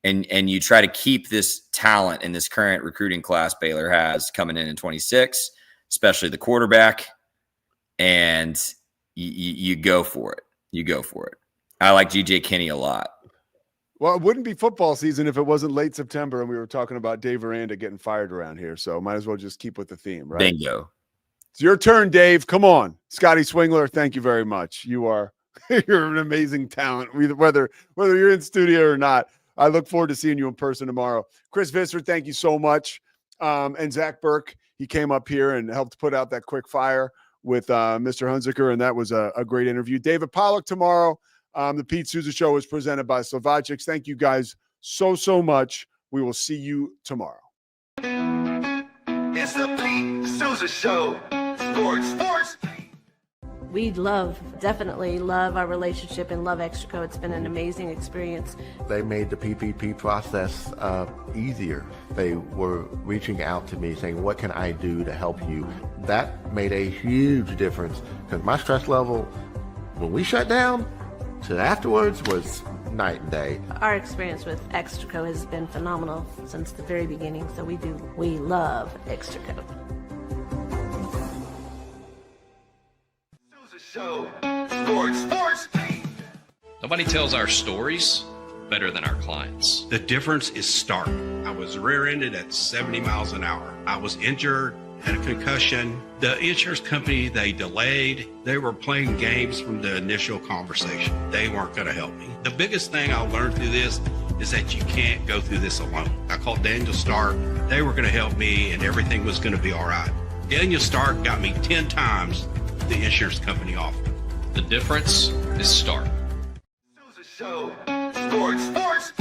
And you try to keep this talent in this current recruiting class Baylor has coming in 26, especially the quarterback, and you go for it. You go for it. I like G.J. Kinney a lot. Well, it wouldn't be football season if it wasn't late September and we were talking about Dave Aranda getting fired around here. So might as well just keep with the theme, right? Bingo. It's your turn, Dave. Come on. Scotty Swingler, thank you very much. You're an amazing talent, whether you're in studio or not. I look forward to seeing you in person tomorrow. Chris Visser, thank you so much. And Zach Burke, he came up here and helped put out that quick fire with Mr. Hunziker, and that was a great interview. David Pollock tomorrow. The Pete Sousa Show is presented by Slovakics. Thank you guys so much. We will see you tomorrow. It's the Pete Sousa Show. Sports. We definitely love our relationship and love Extraco. It's been an amazing experience. They made the PPP process easier. They were reaching out to me saying, what can I do to help you? That made a huge difference because my stress level, when we shut down, to afterwards was night and day. Our experience with Extraco has been phenomenal since the very beginning, so we love Extraco. Show. Sports. Nobody tells our stories better than our clients. The difference is stark. I was rear-ended at 70 miles an hour. I was injured, had a concussion. The insurance company, they delayed. They were playing games from the initial conversation. They weren't going to help me. The biggest thing I learned through this is that you can't go through this alone. I called Daniel Stark. They were going to help me, and everything was going to be all right. Daniel Stark got me 10 times the insurance company offered. The difference is stark. Show. Sports.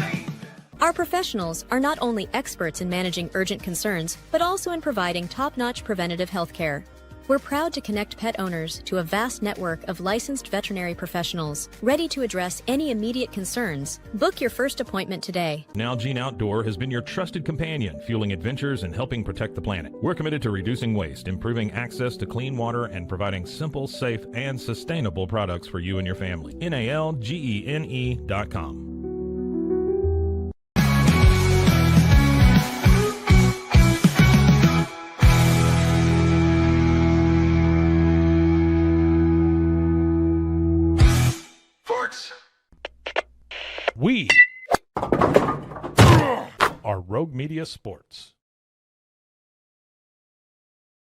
Our professionals are not only experts in managing urgent concerns, but also in providing top-notch preventative health care. We're proud to connect pet owners to a vast network of licensed veterinary professionals, ready to address any immediate concerns. Book your first appointment today. Nalgene Outdoor has been your trusted companion, fueling adventures and helping protect the planet. We're committed to reducing waste, improving access to clean water, and providing simple, safe, and sustainable products for you and your family. NALGENE.com. Sports. We are Rogue Media Sports.